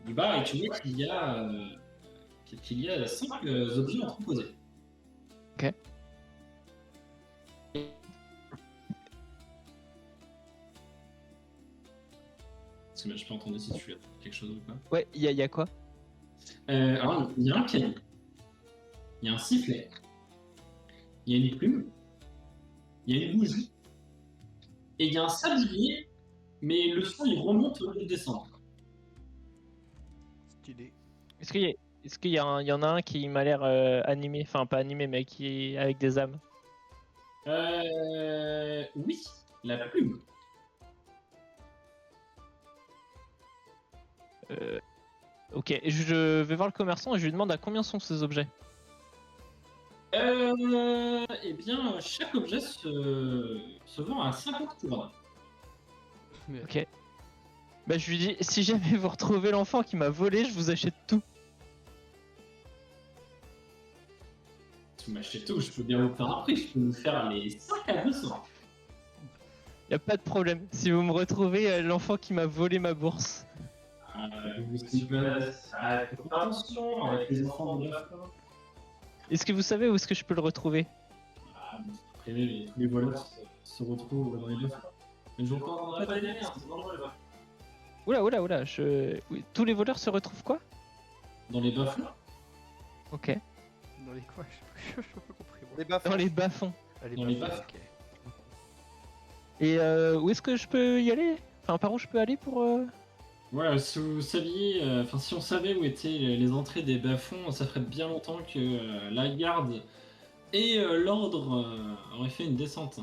Speaker 1: bar, et tu vois qu'il y a 5 objets entreposés.
Speaker 5: Ok.
Speaker 1: Parce que je peux entendre si tu as quelque chose ou pas.
Speaker 5: Ouais, y a quoi?
Speaker 1: Alors, il y a un cahier, il y a un sifflet, il y a une plume, il y a une bougie, et il y a un sablier, mais le son il remonte au lieu de descendre.
Speaker 2: Stylé.
Speaker 5: Est-ce qu'il y en a un qui m'a l'air animé, enfin pas animé mais qui est avec des âmes?
Speaker 1: Oui, la plume.
Speaker 5: Ok, je vais voir le commerçant et je lui demande à combien sont ces objets.
Speaker 1: Eh bien, chaque objet se vend à 50 couronnes.
Speaker 5: Ok. Bah je lui dis, si jamais vous retrouvez l'enfant qui m'a volé, je vous achète tout.
Speaker 1: Si vous m'achetez tout, je peux bien vous faire un prix, je peux vous faire les 5 à 200.
Speaker 5: Y a pas de problème. Si vous me retrouvez l'enfant qui m'a volé ma bourse.
Speaker 1: Faites attention avec les enfants de neuf ans.
Speaker 5: Est-ce que vous savez où est-ce que je peux le retrouver?
Speaker 1: Après, les voleurs se retrouvent dans les deux. Mais je vous recommanderais pas d'y aller, c'est dangereux là-bas.
Speaker 5: Oula, oui, tous les voleurs se retrouvent quoi?
Speaker 1: Dans les bas-fonds.
Speaker 5: Ok.
Speaker 2: Dans les quoi? Je n'ai pas compris. Moi.
Speaker 4: Les bas
Speaker 5: Dans les bas-fonds.
Speaker 2: Ah, les
Speaker 1: dans les
Speaker 2: baffes,
Speaker 1: baffes.
Speaker 2: ok.
Speaker 5: Et où est-ce que je peux y aller? Enfin, par où je peux aller pour...
Speaker 1: Voilà, si vous saviez, enfin si on savait où étaient les entrées des bas-fonds, ça ferait bien longtemps que la garde et l'ordre auraient fait une descente.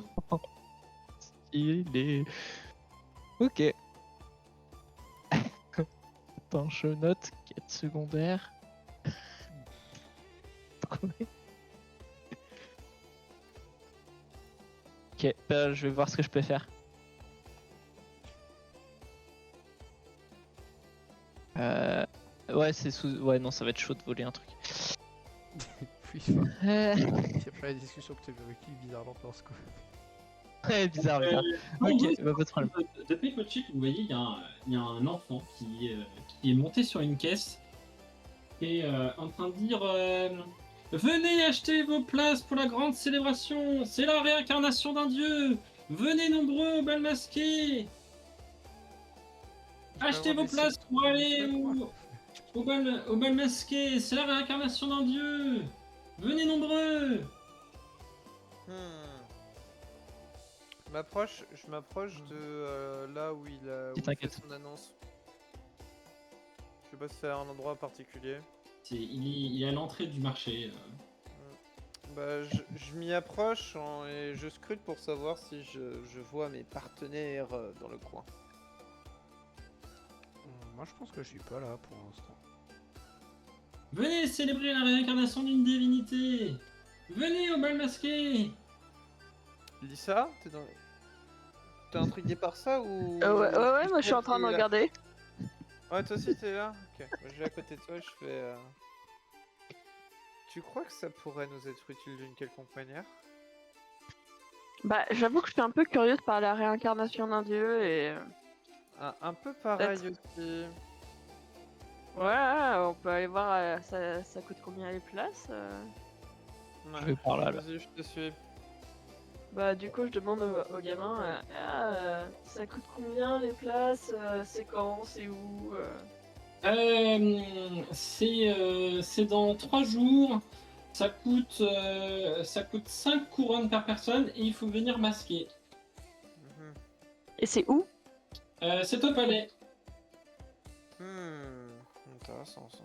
Speaker 5: Il est... Ok. Attends, je note quête secondaire. Ok, bah, je vais voir ce que je peux faire. Ouais, c'est sous... Ouais, non, ça va être chaud de voler un truc.
Speaker 2: Puis, enfin,
Speaker 5: Euh...
Speaker 2: c'est pas la discussion que tu as eu avec lui, bizarre l'ambiance quoi.
Speaker 5: Ouais, bizarre.
Speaker 1: Donc,
Speaker 5: Ok, bah, pas de problème.
Speaker 1: Depuis votre chic, vous voyez, il y a un enfant qui est monté sur une caisse et en train de dire venez acheter vos places pour la grande célébration, c'est la réincarnation d'un dieu. Venez nombreux au bal masqué. Achetez vos places pour aller au bal masqué, c'est la réincarnation d'un dieu. Venez nombreux.
Speaker 4: Je m'approche de là où il a où il fait
Speaker 5: T'inquiète.
Speaker 4: son annonce. Je sais pas si c'est un endroit particulier.
Speaker 1: Il est à l'entrée du marché.
Speaker 4: Bah, je m'y approche et je scrute pour savoir si je vois mes partenaires dans le coin.
Speaker 2: Moi je pense que je suis pas là pour l'instant.
Speaker 1: Venez célébrer la réincarnation d'une divinité. Venez au bal masqué.
Speaker 4: Lisa, t'es intrigué par ça ou
Speaker 3: Ouais, moi je suis en train de
Speaker 4: Là.
Speaker 3: regarder.
Speaker 4: Ouais, toi aussi t'es là. Ok, moi, je vais à côté de toi, je fais. Tu crois que ça pourrait nous être utile d'une quelconque manière?
Speaker 3: Bah, j'avoue que je suis un peu curieuse par la réincarnation d'un dieu et.
Speaker 4: Un peu pareil aussi.
Speaker 3: Ouais, on peut aller voir, ça coûte combien les places
Speaker 5: Je vais par là.
Speaker 4: Vas-y, je te suis.
Speaker 3: Bah du coup je demande au gamin, ça coûte combien les places, c'est quand, c'est où
Speaker 1: C'est dans 3 jours. Ça coûte 5 couronnes par personne et il faut venir masquer.
Speaker 4: Mhm.
Speaker 3: Et c'est où?
Speaker 1: C'est au palais.
Speaker 4: Intéressant ça.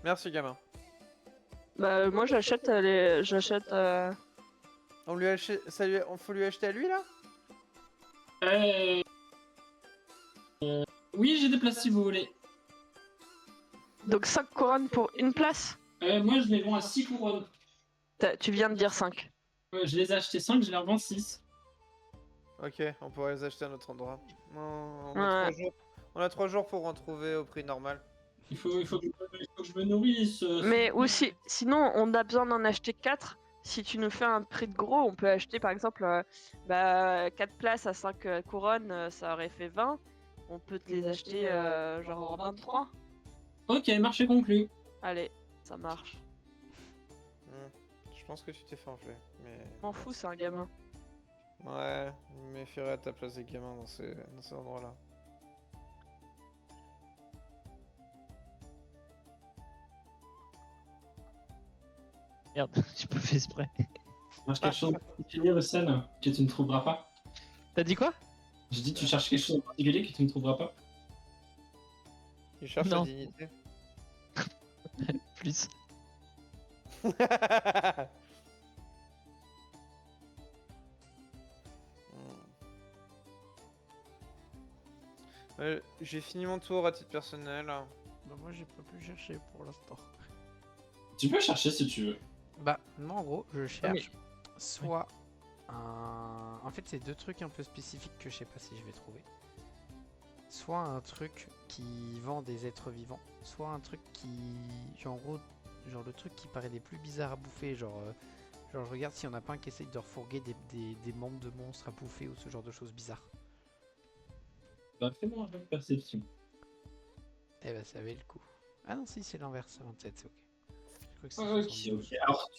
Speaker 4: Merci gamin.
Speaker 3: Bah moi j'achète
Speaker 4: On lui achète, on faut lui acheter à lui là?
Speaker 1: Euh, Oui, j'ai des places si vous voulez.
Speaker 3: donc 5 couronnes pour une place.
Speaker 1: Moi, je les vends à 6 couronnes.
Speaker 3: Tu viens de dire 5.
Speaker 1: Je les ai achetés 5, je les revends 6.
Speaker 4: Ok, on pourrait les acheter à un autre endroit. Non,
Speaker 3: Ouais.
Speaker 4: on a 3 jours pour en trouver au prix normal.
Speaker 1: Il faut que je me nourrisse.
Speaker 3: Mais aussi, sinon on a besoin d'en acheter 4. Si tu nous fais un prix de gros, on peut acheter par exemple 4 places à 5 couronnes, ça aurait fait 20. On peut te les acheter genre en 23.
Speaker 1: Ok, marché conclu.
Speaker 3: Allez, ça marche.
Speaker 4: Je pense que tu t'es fait enfler, mais...
Speaker 3: M'en fous, c'est un gamin.
Speaker 4: Ouais, je me méfierais à ta place des gamins dans ces endroits-là.
Speaker 5: Merde, j'ai pas fait exprès.
Speaker 1: Cherche quelque chose en particulier, Océane, que tu ne trouveras pas.
Speaker 5: T'as dit quoi?
Speaker 1: Je dis, tu cherches quelque chose en particulier que tu ne trouveras pas.
Speaker 4: Il cherche
Speaker 5: Non.
Speaker 4: la dignité.
Speaker 5: Plus.
Speaker 4: J'ai fini mon tour à titre personnel.
Speaker 2: Bah moi j'ai pas pu chercher pour l'instant.
Speaker 1: Tu peux chercher si tu veux.
Speaker 2: Bah moi en gros je cherche
Speaker 1: mais-
Speaker 2: soit un... En fait c'est deux trucs un peu spécifiques que je sais pas si je vais trouver. Soit un truc qui vend des êtres vivants, soit un truc qui... Genre, en gros, genre le truc qui paraît les plus bizarres à bouffer, genre je regarde s'il y en a pas un qui essaye de refourguer des membres de monstres à bouffer ou ce genre de choses bizarres.
Speaker 1: Bah, fais-moi un jeu de perception.
Speaker 2: Eh bah ça avait le coup. Ah non si c'est l'inverse, 27 c'est ok. Je crois que c'est
Speaker 1: Ok,
Speaker 2: 72.
Speaker 1: ok. Alors,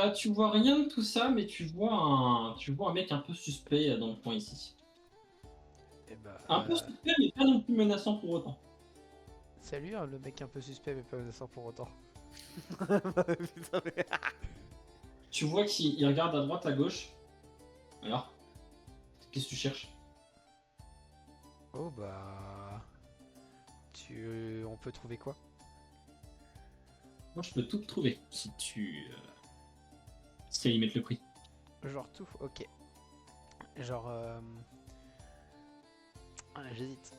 Speaker 1: tu vois rien de tout ça, mais tu vois un mec un peu suspect dans le coin ici.
Speaker 2: Eh bah...
Speaker 1: Un peu suspect, mais pas non plus menaçant pour autant.
Speaker 2: Salut hein, le mec un peu suspect mais pas menaçant pour autant.
Speaker 4: Putain, mais-
Speaker 1: Tu vois qu'il regarde à droite, à gauche. Alors, qu'est-ce que tu cherches?
Speaker 2: Oh bah... On peut trouver quoi?
Speaker 1: Moi, je peux tout te trouver si tu sais y mettre le prix.
Speaker 2: Genre tout, ok. Genre... j'hésite.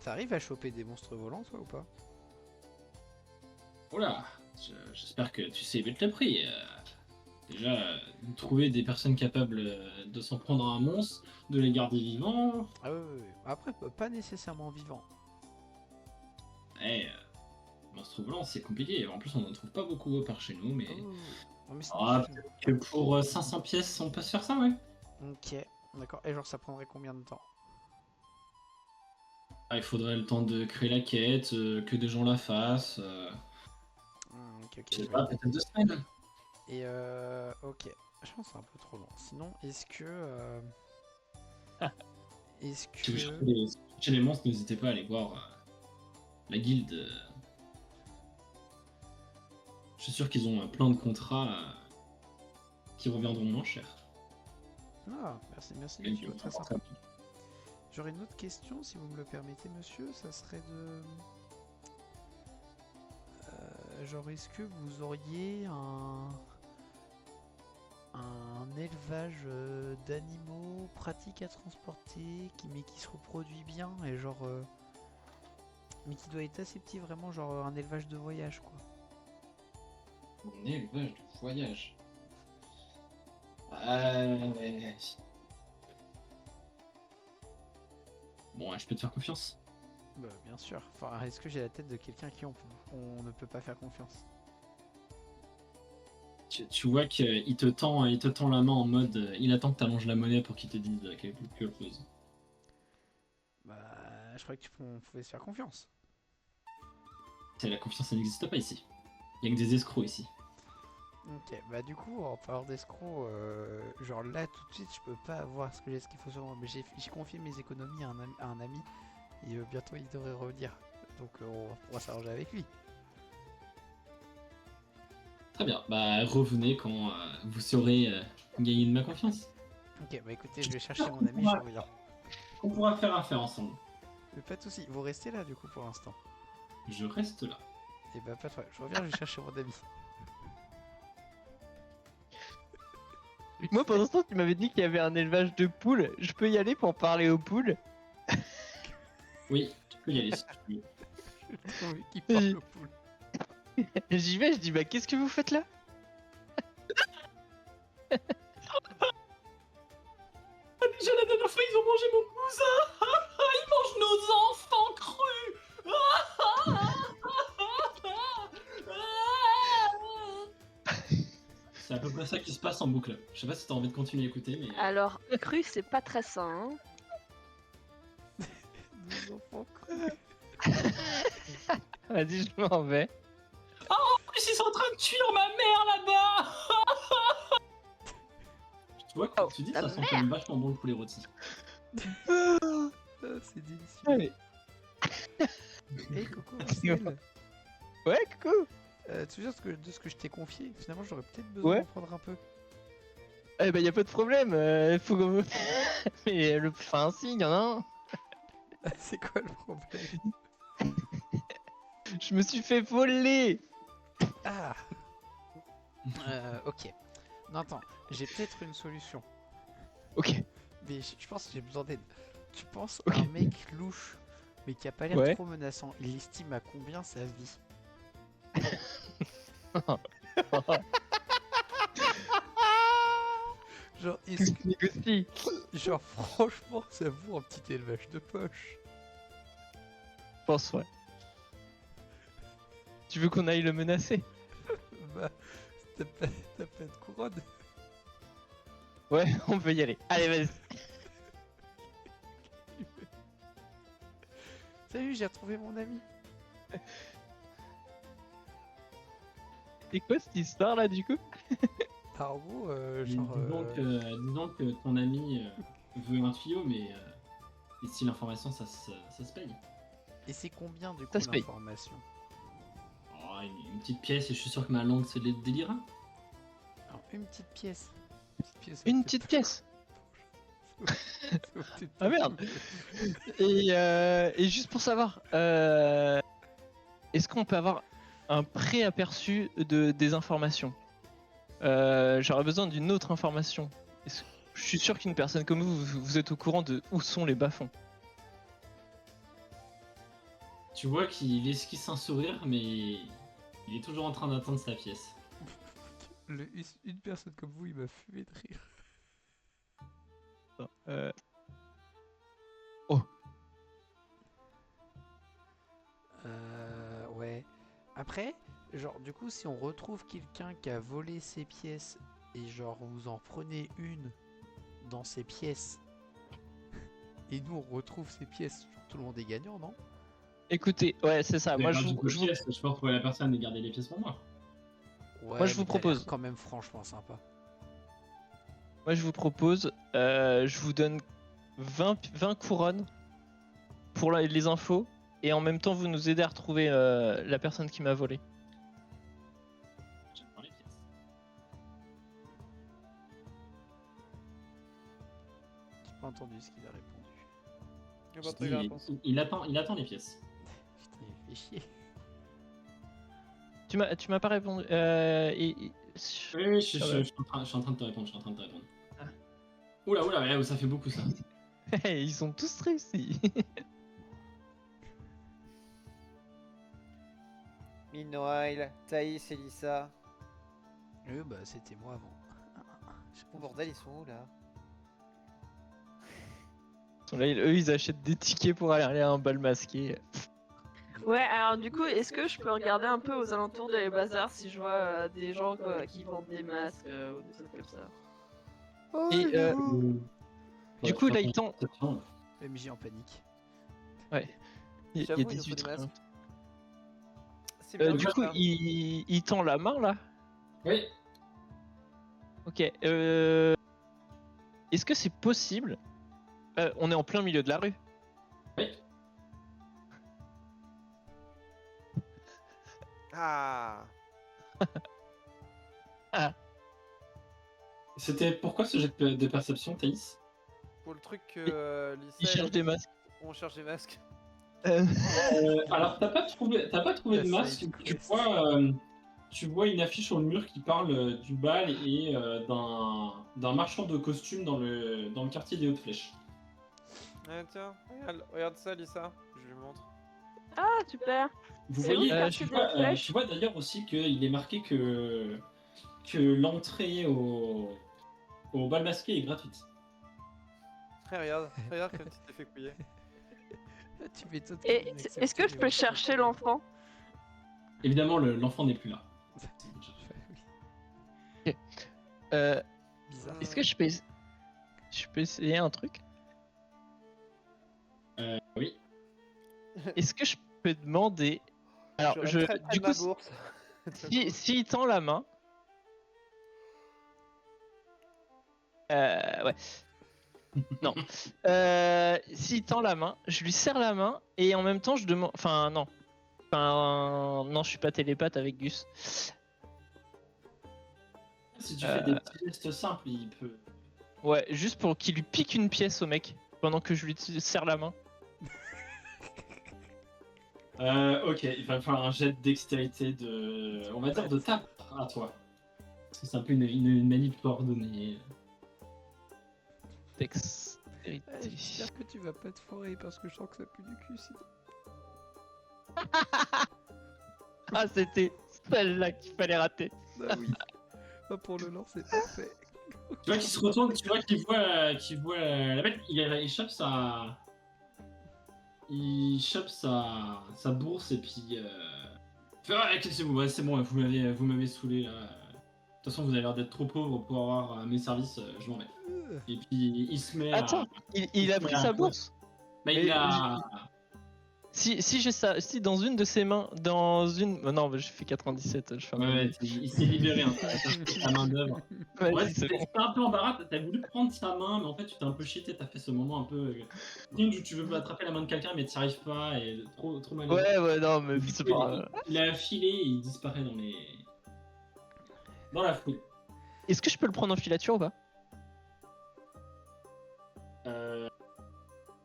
Speaker 2: T'arrives à choper des monstres volants toi ou pas?
Speaker 1: Oh là, j'espère que tu sais y mettre le prix. Déjà, trouver des personnes capables de s'en prendre à un monstre, de les garder vivants.
Speaker 2: Ah oui. Après, pas nécessairement vivant.
Speaker 1: Eh, monstre volant, c'est compliqué. En plus, on n'en trouve pas beaucoup par chez nous, mais.
Speaker 2: Oh. Non, mais c'est
Speaker 1: Ah,
Speaker 2: difficile.
Speaker 1: que pour 500 pièces, on peut se faire ça, ouais.
Speaker 2: Ok, d'accord. Et genre ça prendrait combien de temps?
Speaker 1: Ah, il faudrait le temps de créer la quête, que des gens la fassent.
Speaker 2: Ok,
Speaker 1: Je sais
Speaker 2: je
Speaker 1: pas,
Speaker 2: vais-
Speaker 1: peut-être 2 semaines.
Speaker 2: Et ok. Je pense que c'est un peu trop long. Sinon, est-ce que... Est-ce
Speaker 1: Si vous
Speaker 2: que...
Speaker 1: cherchez les monstres, n'hésitez pas à aller voir la guilde. Je suis sûr qu'ils ont plein de contrats qui reviendront moins cher.
Speaker 2: Ah, merci,
Speaker 1: Et
Speaker 2: monsieur,
Speaker 1: qui
Speaker 2: très
Speaker 1: vont
Speaker 2: sympa.
Speaker 1: très bien.
Speaker 2: J'aurais une autre question, si vous me le permettez, monsieur. Ça serait de... genre, est-ce que vous auriez un élevage d'animaux pratiques à transporter, mais qui se reproduit bien et genre... mais qui doit être assez petit, vraiment, genre un élevage de voyage, quoi.
Speaker 1: Un élevage de voyage. Bon, ouais, je peux te faire confiance.
Speaker 2: Bah, bien sûr. Enfin, est-ce que j'ai la tête de quelqu'un à qui on ne peut pas faire confiance?
Speaker 1: Tu vois qu'il te tend la main en mode. Il attend que tu allonges la monnaie pour qu'il te dise quelque chose.
Speaker 2: je croyais que on pouvait se faire confiance.
Speaker 1: La confiance, ça n'existe pas ici. Il y a que des escrocs ici.
Speaker 2: Ok, bah du coup, en parlant d'escroc, genre là tout de suite, je peux pas avoir ce qu'il faut sur moi. Mais j'ai confié mes économies à un ami et bientôt il devrait revenir. Donc on pourra s'arranger avec lui.
Speaker 1: Très bien. Bah, revenez quand vous saurez gagner de ma confiance.
Speaker 2: Ok, bah écoutez, je vais chercher mon ami, je reviens.
Speaker 1: On pourra faire affaire ensemble.
Speaker 2: Mais pas de soucis, vous restez là du coup pour l'instant.
Speaker 1: Je reste là.
Speaker 2: Et bah pas de problème, je reviens, je vais chercher mon ami.
Speaker 5: Moi, pendant ce temps, tu m'avais dit qu'il y avait un élevage de poules. Je peux y aller pour parler aux poules?
Speaker 1: Oui, tu peux y aller si tu veux.
Speaker 2: J'ai trouvé qui parle au poule.
Speaker 5: J'y vais, je dis, bah qu'est-ce que vous faites là?
Speaker 1: Déjà la dernière fois, ils ont mangé mon cousin. Ils mangent nos enfants crus. C'est à peu près ça qui se passe en boucle. Je sais pas si t'as envie de continuer à écouter, mais...
Speaker 3: Alors, cru, c'est pas très sain. Hein.
Speaker 2: Nos enfants crus.
Speaker 5: Vas-y, je m'en vais.
Speaker 1: En plus, ils sont en train de cuire ma mère là-bas. Tu vois, quand tu dis, ça sent quand même vachement bon le poulet rôti.
Speaker 2: Ah, c'est délicieux.
Speaker 5: Allez.
Speaker 2: Hey Coco, Marcel,
Speaker 5: Ouais, coucou.
Speaker 2: tu te souviens de ce que je t'ai confié? Finalement, j'aurais peut-être besoin
Speaker 5: Ouais.
Speaker 2: d'en prendre un peu.
Speaker 5: Eh bah, y a pas de problème. Faut que... Mais enfin, si, y en a un.
Speaker 2: C'est quoi le problème?
Speaker 5: Je me suis fait voler.
Speaker 2: Ah. Ok. Non, attends, j'ai peut-être une solution.
Speaker 5: Ok.
Speaker 2: Mais je pense que j'ai besoin d'aide. Tu penses
Speaker 5: Ok.
Speaker 2: un mec louche, mais qui a pas l'air
Speaker 5: Ouais.
Speaker 2: trop menaçant, il estime à combien sa vie? Genre, est-ce que...
Speaker 5: Négocie.
Speaker 2: Genre, franchement, ça vaut un petit élevage de poche.
Speaker 5: Je pense, ouais. Tu veux qu'on aille le menacer?
Speaker 2: Bah, t'as pas de couronne.
Speaker 5: Ouais, on peut y aller. Allez, vas-y.
Speaker 2: Salut, j'ai retrouvé mon ami.
Speaker 5: C'est quoi cette histoire là, du coup?
Speaker 2: Bah, en gros,
Speaker 1: Mais
Speaker 2: genre...
Speaker 1: disons que ton ami veut un tuyau, mais si l'information, ça se paye.
Speaker 2: Et c'est combien du coup
Speaker 5: Ça se paye.
Speaker 2: l'information?
Speaker 1: Oh, une petite pièce, et je suis sûr que ma langue se délire.
Speaker 2: Alors, une petite pièce.
Speaker 5: Une petite pièce.
Speaker 2: pièce.
Speaker 5: Ah merde. Et juste pour savoir, est-ce qu'on peut avoir un pré-aperçu des informations? J'aurais besoin d'une autre information. Je suis sûr qu'une personne comme vous êtes au courant de où sont les bas-fonds.
Speaker 1: Tu vois qu'il esquisse un sourire, mais il est toujours en train d'attendre sa pièce.
Speaker 2: Une personne comme vous, il m'a fumé de rire. Ouais. Après, genre, du coup, si on retrouve quelqu'un qui a volé ses pièces et genre vous en prenez une dans ses pièces et nous on retrouve ses pièces, genre, tout le monde est gagnant, non?
Speaker 5: Écoutez, ouais, c'est ça. Moi, je vous
Speaker 1: Je peux retrouver la personne et garder les pièces pour moi.
Speaker 2: Ouais,
Speaker 5: je vous
Speaker 2: mais t'as l'air
Speaker 5: propose.
Speaker 2: quand même franchement sympa.
Speaker 5: je vous donne 20 couronnes pour les infos, et en même temps, vous nous aidez à retrouver la personne qui m'a volé.
Speaker 1: Je prends les pièces.
Speaker 2: J'ai pas entendu ce qu'il a répondu.
Speaker 4: J'ai pas trouvé la réponse.
Speaker 1: Il attend les pièces.
Speaker 2: Putain, il fait chier.
Speaker 5: Tu m'as pas répondu.
Speaker 1: Oui, je suis en train de te répondre.
Speaker 5: Ah.
Speaker 1: Oula, ouais, ça fait beaucoup ça.
Speaker 5: Ils sont tous réussis.
Speaker 4: Minoail, Thaïs, Elissa.
Speaker 2: Bah c'était moi avant.
Speaker 4: Oh bordel, ils sont où là?
Speaker 5: Là, eux, ils achètent des tickets pour aller à un bal masqué.
Speaker 3: Ouais, alors du coup, est-ce que je peux regarder un peu aux alentours des bazars si je vois des gens qui vendent des masques ou des trucs comme ça?
Speaker 2: Oh,
Speaker 5: Et du coup, là, il tend.
Speaker 2: MJ en panique.
Speaker 5: Ouais. Il y a
Speaker 4: J'avoue, il nous
Speaker 5: 18
Speaker 4: faut des masques.
Speaker 5: hein.
Speaker 4: C'est bien
Speaker 5: Du
Speaker 4: de
Speaker 5: coup,
Speaker 4: faire.
Speaker 5: il tend la main là.
Speaker 1: Oui.
Speaker 5: Ok. Est-ce que c'est possible on est en plein milieu de la rue.
Speaker 1: Oui.
Speaker 4: Ah.
Speaker 1: C'était pourquoi ce jet de perception, Thaïs?
Speaker 4: Pour le truc que
Speaker 5: Il
Speaker 4: Lisa, elle a
Speaker 5: cherche des
Speaker 4: dit,
Speaker 5: masques.
Speaker 4: on cherche des masques.
Speaker 1: Alors, t'as pas trouvé
Speaker 2: La
Speaker 1: de masque.
Speaker 2: side
Speaker 1: Tu
Speaker 2: quest.
Speaker 1: vois une affiche sur le mur qui parle du bal et d'un marchand de costumes dans le quartier des Hautes Flèches.
Speaker 4: Ah, tiens, regarde ça, Lisa. Je lui montre.
Speaker 3: Ah, super.
Speaker 1: Vous
Speaker 3: C'est où
Speaker 1: voyez,
Speaker 3: le quartier des Hautes Flèches?
Speaker 1: tu vois d'ailleurs aussi qu'il est marqué que l'entrée au bal masqué est gratuite.
Speaker 4: Regarde comme tu t'es fait couiller.
Speaker 2: Tu m'étonnes.
Speaker 3: Et est-ce que je peux chercher l'enfant?
Speaker 1: Évidemment, l'enfant n'est plus là.
Speaker 2: Bizarre.
Speaker 5: Est-ce que je peux essayer un truc?
Speaker 1: Oui.
Speaker 5: Est-ce que je peux demander alors
Speaker 4: J'aurais très
Speaker 5: du
Speaker 4: ma
Speaker 5: coup
Speaker 4: bourse.
Speaker 5: s'il tend la main ouais. Non. S'il tend la main, je lui serre la main et en même temps je demande. Enfin non. Non, je suis pas télépathe avec Gus.
Speaker 1: Si tu fais des petits gestes simples, il peut.
Speaker 5: Ouais, juste pour qu'il lui pique une pièce au mec pendant que je lui serre la main.
Speaker 1: Ok, il va falloir un jet de dextérité de. On va dire de tape à toi. Parce que c'est un peu une manip coordonnée.
Speaker 5: Dextérité.
Speaker 2: J'espère que tu vas pas te foirer parce que je sens que ça pue du cul sinon.
Speaker 5: Ah, c'était celle-là qu'il fallait rater.
Speaker 2: Bah oui. Bah pour le lore, c'est parfait.
Speaker 1: Tu vois qu'il se retourne, tu vois qu'il voit la bête, il chope sa bourse et puis il fait ouais, cassez-vous, ouais, c'est bon, vous m'avez saoulé là. De toute façon, vous avez l'air d'être trop pauvre pour avoir mes services, je m'en vais. Et puis il se met
Speaker 5: Attends, il a
Speaker 1: se met
Speaker 5: pris
Speaker 1: à-
Speaker 5: sa bourse.
Speaker 1: Bah,
Speaker 5: Mais
Speaker 1: il a.
Speaker 5: Si j'ai ça, si dans une de ses mains, dans une. Non, bah, je fais 97, je fais un
Speaker 1: Ouais,
Speaker 5: mauvais.
Speaker 1: il s'est libéré, hein, ta main d'œuvre.
Speaker 5: Vas-y,
Speaker 1: Ouais,
Speaker 5: c'est bon.
Speaker 1: t'es un peu embarras, t'as voulu prendre sa main, mais en fait tu t'es un peu cheaté, t'as fait ce moment un peu. Où tu veux attraper la main de quelqu'un, mais t'y arrives pas, et trop mal.
Speaker 5: Ouais, non, mais
Speaker 1: Du
Speaker 5: c'est
Speaker 1: coup,
Speaker 5: pas grave.
Speaker 1: il a filé et il disparaît dans la foule.
Speaker 5: Est-ce que je peux le prendre en filature ou pas?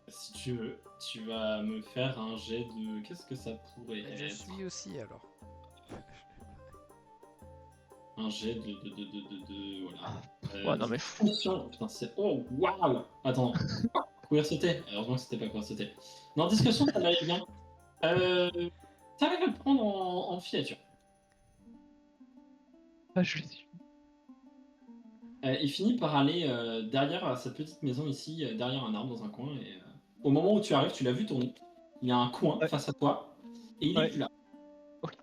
Speaker 1: Si tu veux, tu vas me faire un jet de. Qu'est-ce que ça pourrait
Speaker 2: Je
Speaker 1: être?
Speaker 2: suis aussi alors.
Speaker 1: Un jet de voilà.
Speaker 5: Ouais, non, mais fou.
Speaker 1: Discrétion. Putain, c'est. Oh, waouh! Attends. Courir sauter. Heureusement que c'était pas courir sauter. Non, discrétion, ça m'allait bien. T'arrives à le prendre en filature.
Speaker 5: Ah, je suis.
Speaker 1: Il finit par aller derrière cette petite maison ici, derrière un arbre dans un coin. Et au moment où tu arrives, tu l'as vu tourner. Il y a un coin
Speaker 5: Ouais.
Speaker 1: face à toi. Et il est
Speaker 5: Ouais.
Speaker 1: plus là.
Speaker 5: Ok.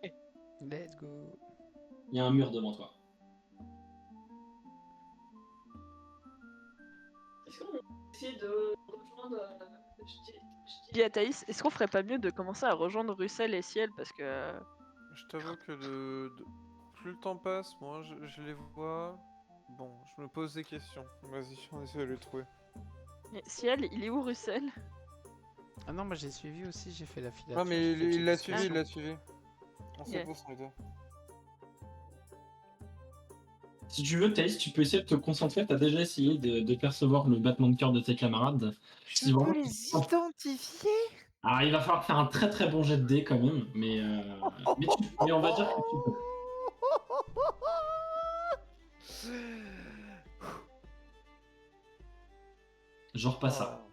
Speaker 2: Let's go.
Speaker 1: Il y a un mur devant toi.
Speaker 3: Est-ce qu'on va essayer de rejoindre. Je dis à Thaïs, est-ce qu'on ferait pas mieux de commencer à rejoindre Russell et Ciel parce que.
Speaker 4: Je t'avoue que plus le temps passe, moi je les vois. Bon, je me pose des questions. Vas-y, on essaie de les trouver.
Speaker 3: Mais Ciel, il est où Russell?
Speaker 2: Ah non, moi j'ai suivi aussi, j'ai fait la filature.
Speaker 4: Non, mais
Speaker 2: j'ai fait
Speaker 4: il l'a
Speaker 2: check
Speaker 4: suivi, il l'a suivi. On
Speaker 3: Ok.
Speaker 4: sait pas son état.
Speaker 1: Si tu veux, Thaïs, tu peux essayer de te concentrer. T'as déjà essayé de percevoir le battement de cœur de tes camarades. Si vraiment-
Speaker 4: identifier.
Speaker 1: Alors, il va falloir faire un très très bon jet de dés quand même. Mais on va dire que tu peux. Genre pas ça.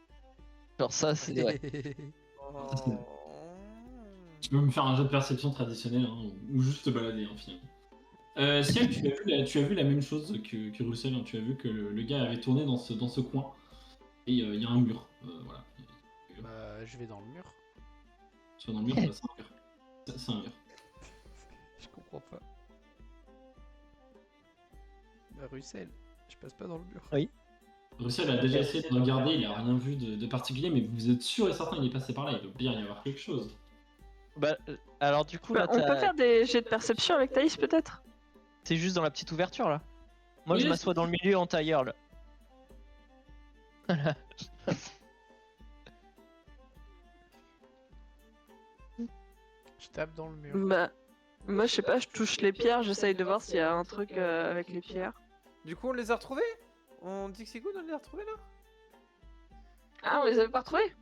Speaker 5: Genre ça, c'est ouais.
Speaker 4: Oh.
Speaker 1: Tu peux me faire un jeu de perception traditionnel hein, ou juste te balader hein, finalement. Ciel, tu as vu la même chose que Russell. Hein, tu as vu que le gars avait tourné dans ce coin. Et il y a un mur. Voilà.
Speaker 2: Bah, je vais dans le mur.
Speaker 1: Tu vas dans le mur, c'est un mur. C'est un mur.
Speaker 2: Je comprends pas. Bah, Russell, je passe pas dans le mur.
Speaker 5: Oui.
Speaker 1: Russell a déjà essayé de regarder, il a rien vu de particulier, mais vous êtes sûr et certain qu'il est passé par là, il doit bien y avoir quelque chose.
Speaker 5: Bah, alors du coup, là,
Speaker 3: On peut faire des jets de perception avec Thaïs peut-être?
Speaker 5: t'es juste dans la petite ouverture là. Moi,
Speaker 1: Oui,
Speaker 5: je m'assois dans le milieu en tailleur là. Voilà.
Speaker 2: Je tape dans le mur.
Speaker 3: Bah, moi je sais pas, je touche les pierres, j'essaye de voir s'il y a un truc avec les pierres.
Speaker 4: Du coup, on les a retrouvés? On dit que c'est good, on les a retrouvés là?
Speaker 3: Ah, on les avait pas retrouvés?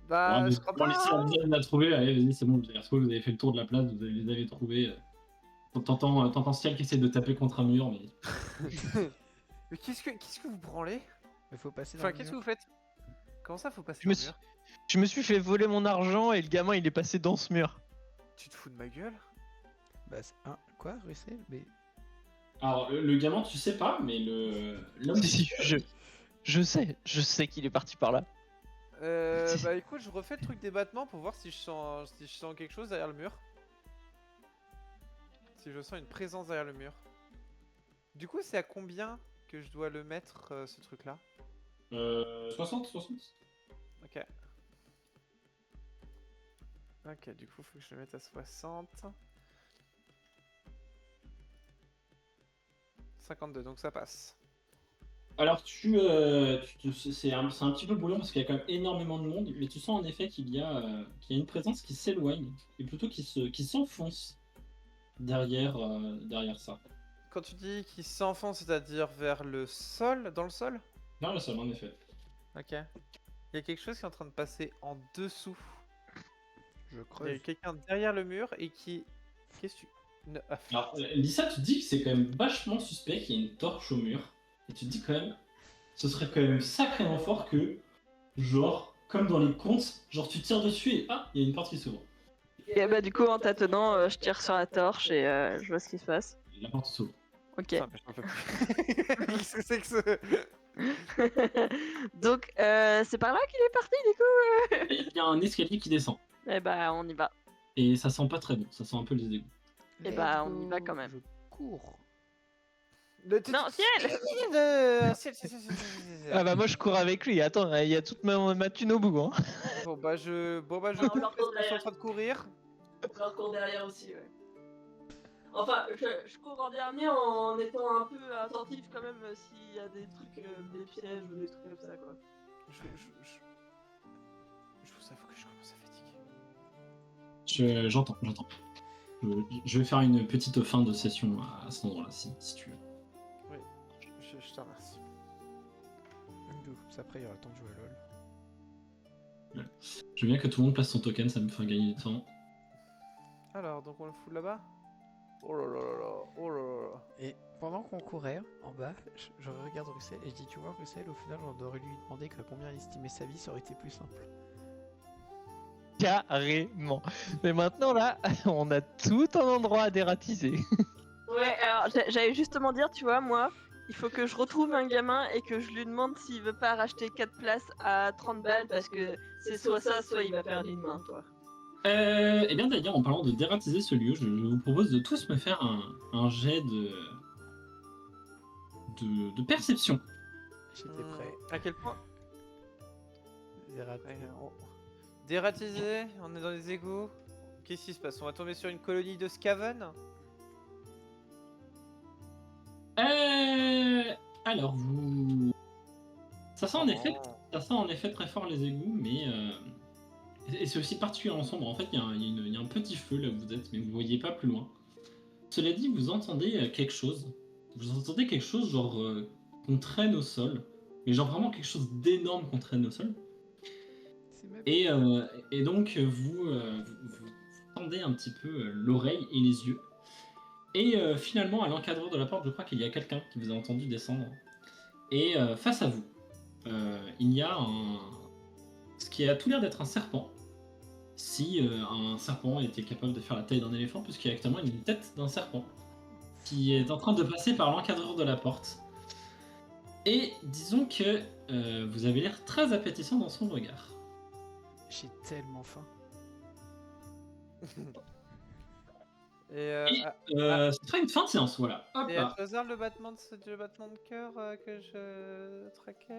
Speaker 4: Bah,
Speaker 1: Ouais,
Speaker 4: je crois
Speaker 1: bon,
Speaker 4: pas.
Speaker 1: laissez,
Speaker 4: Hein.
Speaker 1: vous avez trouvé, allez, vas-y, c'est bon, vous avez retrouvé, vous avez fait le tour de la place, les avez trouvés. T'entends Ciel qui essaie de taper contre un mur, mais.
Speaker 4: Mais qu'est-ce que vous branlez?
Speaker 2: Il faut passer dans
Speaker 4: Enfin,
Speaker 2: le
Speaker 4: qu'est-ce que
Speaker 2: mur.
Speaker 4: vous faites? Comment ça, faut passer
Speaker 5: Je
Speaker 4: dans
Speaker 5: me
Speaker 4: le
Speaker 5: suis-
Speaker 4: mur?
Speaker 5: Je me suis fait voler mon argent et le gamin il est passé dans ce mur.
Speaker 4: Tu te fous de ma gueule?
Speaker 2: Bah, c'est un. Quoi, Russell? Mais.
Speaker 1: Alors, le gamin, tu sais pas, mais l'homme.
Speaker 5: Si, je sais qu'il est parti par là.
Speaker 4: Bah écoute, je refais le truc des battements pour voir si je sens quelque chose derrière le mur. Si je sens une présence derrière le mur. Du coup, c'est à combien que je dois le mettre, ce truc-là?
Speaker 1: 60.
Speaker 4: Ok. Ok, du coup, faut que je le mette à 60. 52, donc ça passe.
Speaker 1: Alors, c'est un petit peu brûlant parce qu'il y a quand même énormément de monde, mais tu sens en effet qu'il y a une présence qui s'éloigne, et plutôt qui s'enfonce derrière ça.
Speaker 4: Quand tu dis qu'il s'enfonce, c'est-à-dire vers le sol, dans le sol?
Speaker 1: Vers le sol, en effet.
Speaker 4: Ok. Il y a quelque chose qui est en train de passer en dessous.
Speaker 2: Je
Speaker 4: Il y a
Speaker 2: creuse.
Speaker 4: quelqu'un derrière le mur et qui... Qu'est-ce que tu... Ne- ah,
Speaker 1: Alors, Lisa, tu te dis que c'est quand même vachement suspect qu'il y ait une torche au mur, et tu te dis quand même, ce serait quand même sacrément fort que, genre, comme dans les contes, genre tu tires dessus et ah, il y a une porte qui s'ouvre.
Speaker 3: Et bah, du coup, en tâtonnant, je tire sur la torche et je vois ce qui se passe.
Speaker 1: La porte s'ouvre.
Speaker 3: Ok.
Speaker 4: putain, mais j'en peux plus. Qu'est-ce que c'est que ce...
Speaker 3: Donc, c'est par là qu'il est parti, du coup?
Speaker 1: Et il y a un escalier qui descend,
Speaker 3: Eh bah, on y va.
Speaker 1: et ça sent pas très bon, ça sent un peu les égouts.
Speaker 3: Eh
Speaker 2: Let's
Speaker 3: bah, on y
Speaker 2: go.
Speaker 3: va quand même.
Speaker 2: Je cours.
Speaker 3: Non, Ciel!
Speaker 4: Ciel.
Speaker 5: Ah bah moi je cours avec lui, attends, il y a toute ma thune au bout hein.
Speaker 4: Bon bah je
Speaker 3: on
Speaker 4: cours
Speaker 3: leur
Speaker 4: parce
Speaker 3: court
Speaker 4: que je suis en
Speaker 3: derrière.
Speaker 4: train de courir.
Speaker 3: Je cours derrière aussi, ouais. Enfin, je cours en dernier en étant un peu attentif quand même s'il y a des trucs, des pièges ou des trucs comme ça, quoi.
Speaker 4: Je vous avoue que je commence à fatiguer.
Speaker 1: J'entends. Je vais faire une petite fin de session à cet endroit-là, si tu veux.
Speaker 4: Oui, je te remercie.
Speaker 2: Après, il y aura le temps de jouer à LoL.
Speaker 1: Je veux bien que tout le monde passe son token, ça me fait gagner du temps.
Speaker 4: Alors, donc on le fout là-bas? Oh là là là là, oh là là là.
Speaker 2: Et pendant qu'on courait en bas, je regarde Russell et je dis, tu vois, Russell, au final, on aurait lui demander que combien il estimait sa vie, ça aurait été plus simple.
Speaker 5: Carrément. Mais maintenant là, on a tout un endroit à dératiser.
Speaker 3: Ouais, alors j'allais justement dire, tu vois, moi, il faut que je retrouve un gamin et que je lui demande s'il veut pas racheter 4 places à 30 balles parce que c'est soit ça, soit il va perdre une main, toi.
Speaker 1: Eh bien d'ailleurs, en parlant de dératiser ce lieu, je vous propose de tous me faire un jet de perception.
Speaker 2: J'étais prêt.
Speaker 4: À quel point?
Speaker 2: J'ai raté.
Speaker 4: Ouais, dératisé, on est dans les égouts. Qu'est-ce qui se passe? On va tomber sur une colonie de Skaven?
Speaker 1: Alors vous... Ça sent en effet,
Speaker 4: Oh.
Speaker 1: ça sent en effet très fort les égouts, mais et c'est aussi particulièrement sombre. En fait, il y a un petit feu là où vous êtes, mais vous voyez pas plus loin. Cela dit, vous entendez quelque chose. Vous entendez quelque chose genre qu'on traîne au sol, mais genre vraiment quelque chose d'énorme qu'on traîne au sol.
Speaker 2: C'est même...
Speaker 1: Et donc vous tendez un petit peu l'oreille et les yeux. Et finalement, à l'encadreur de la porte, je crois qu'il y a quelqu'un qui vous a entendu descendre. Et face à vous, il y a ce qui a tout l'air d'être un serpent. Si un serpent était capable de faire la taille d'un éléphant, puisqu'il y a actuellement une tête d'un serpent qui est en train de passer par l'encadreur de la porte. Et disons que vous avez l'air très appétissant dans son regard.
Speaker 2: J'ai tellement faim.
Speaker 4: Et,
Speaker 1: Ce sera une fin de séance, voilà. Hop
Speaker 4: et
Speaker 1: là.
Speaker 4: à hasard le battement de cœur que je traquais.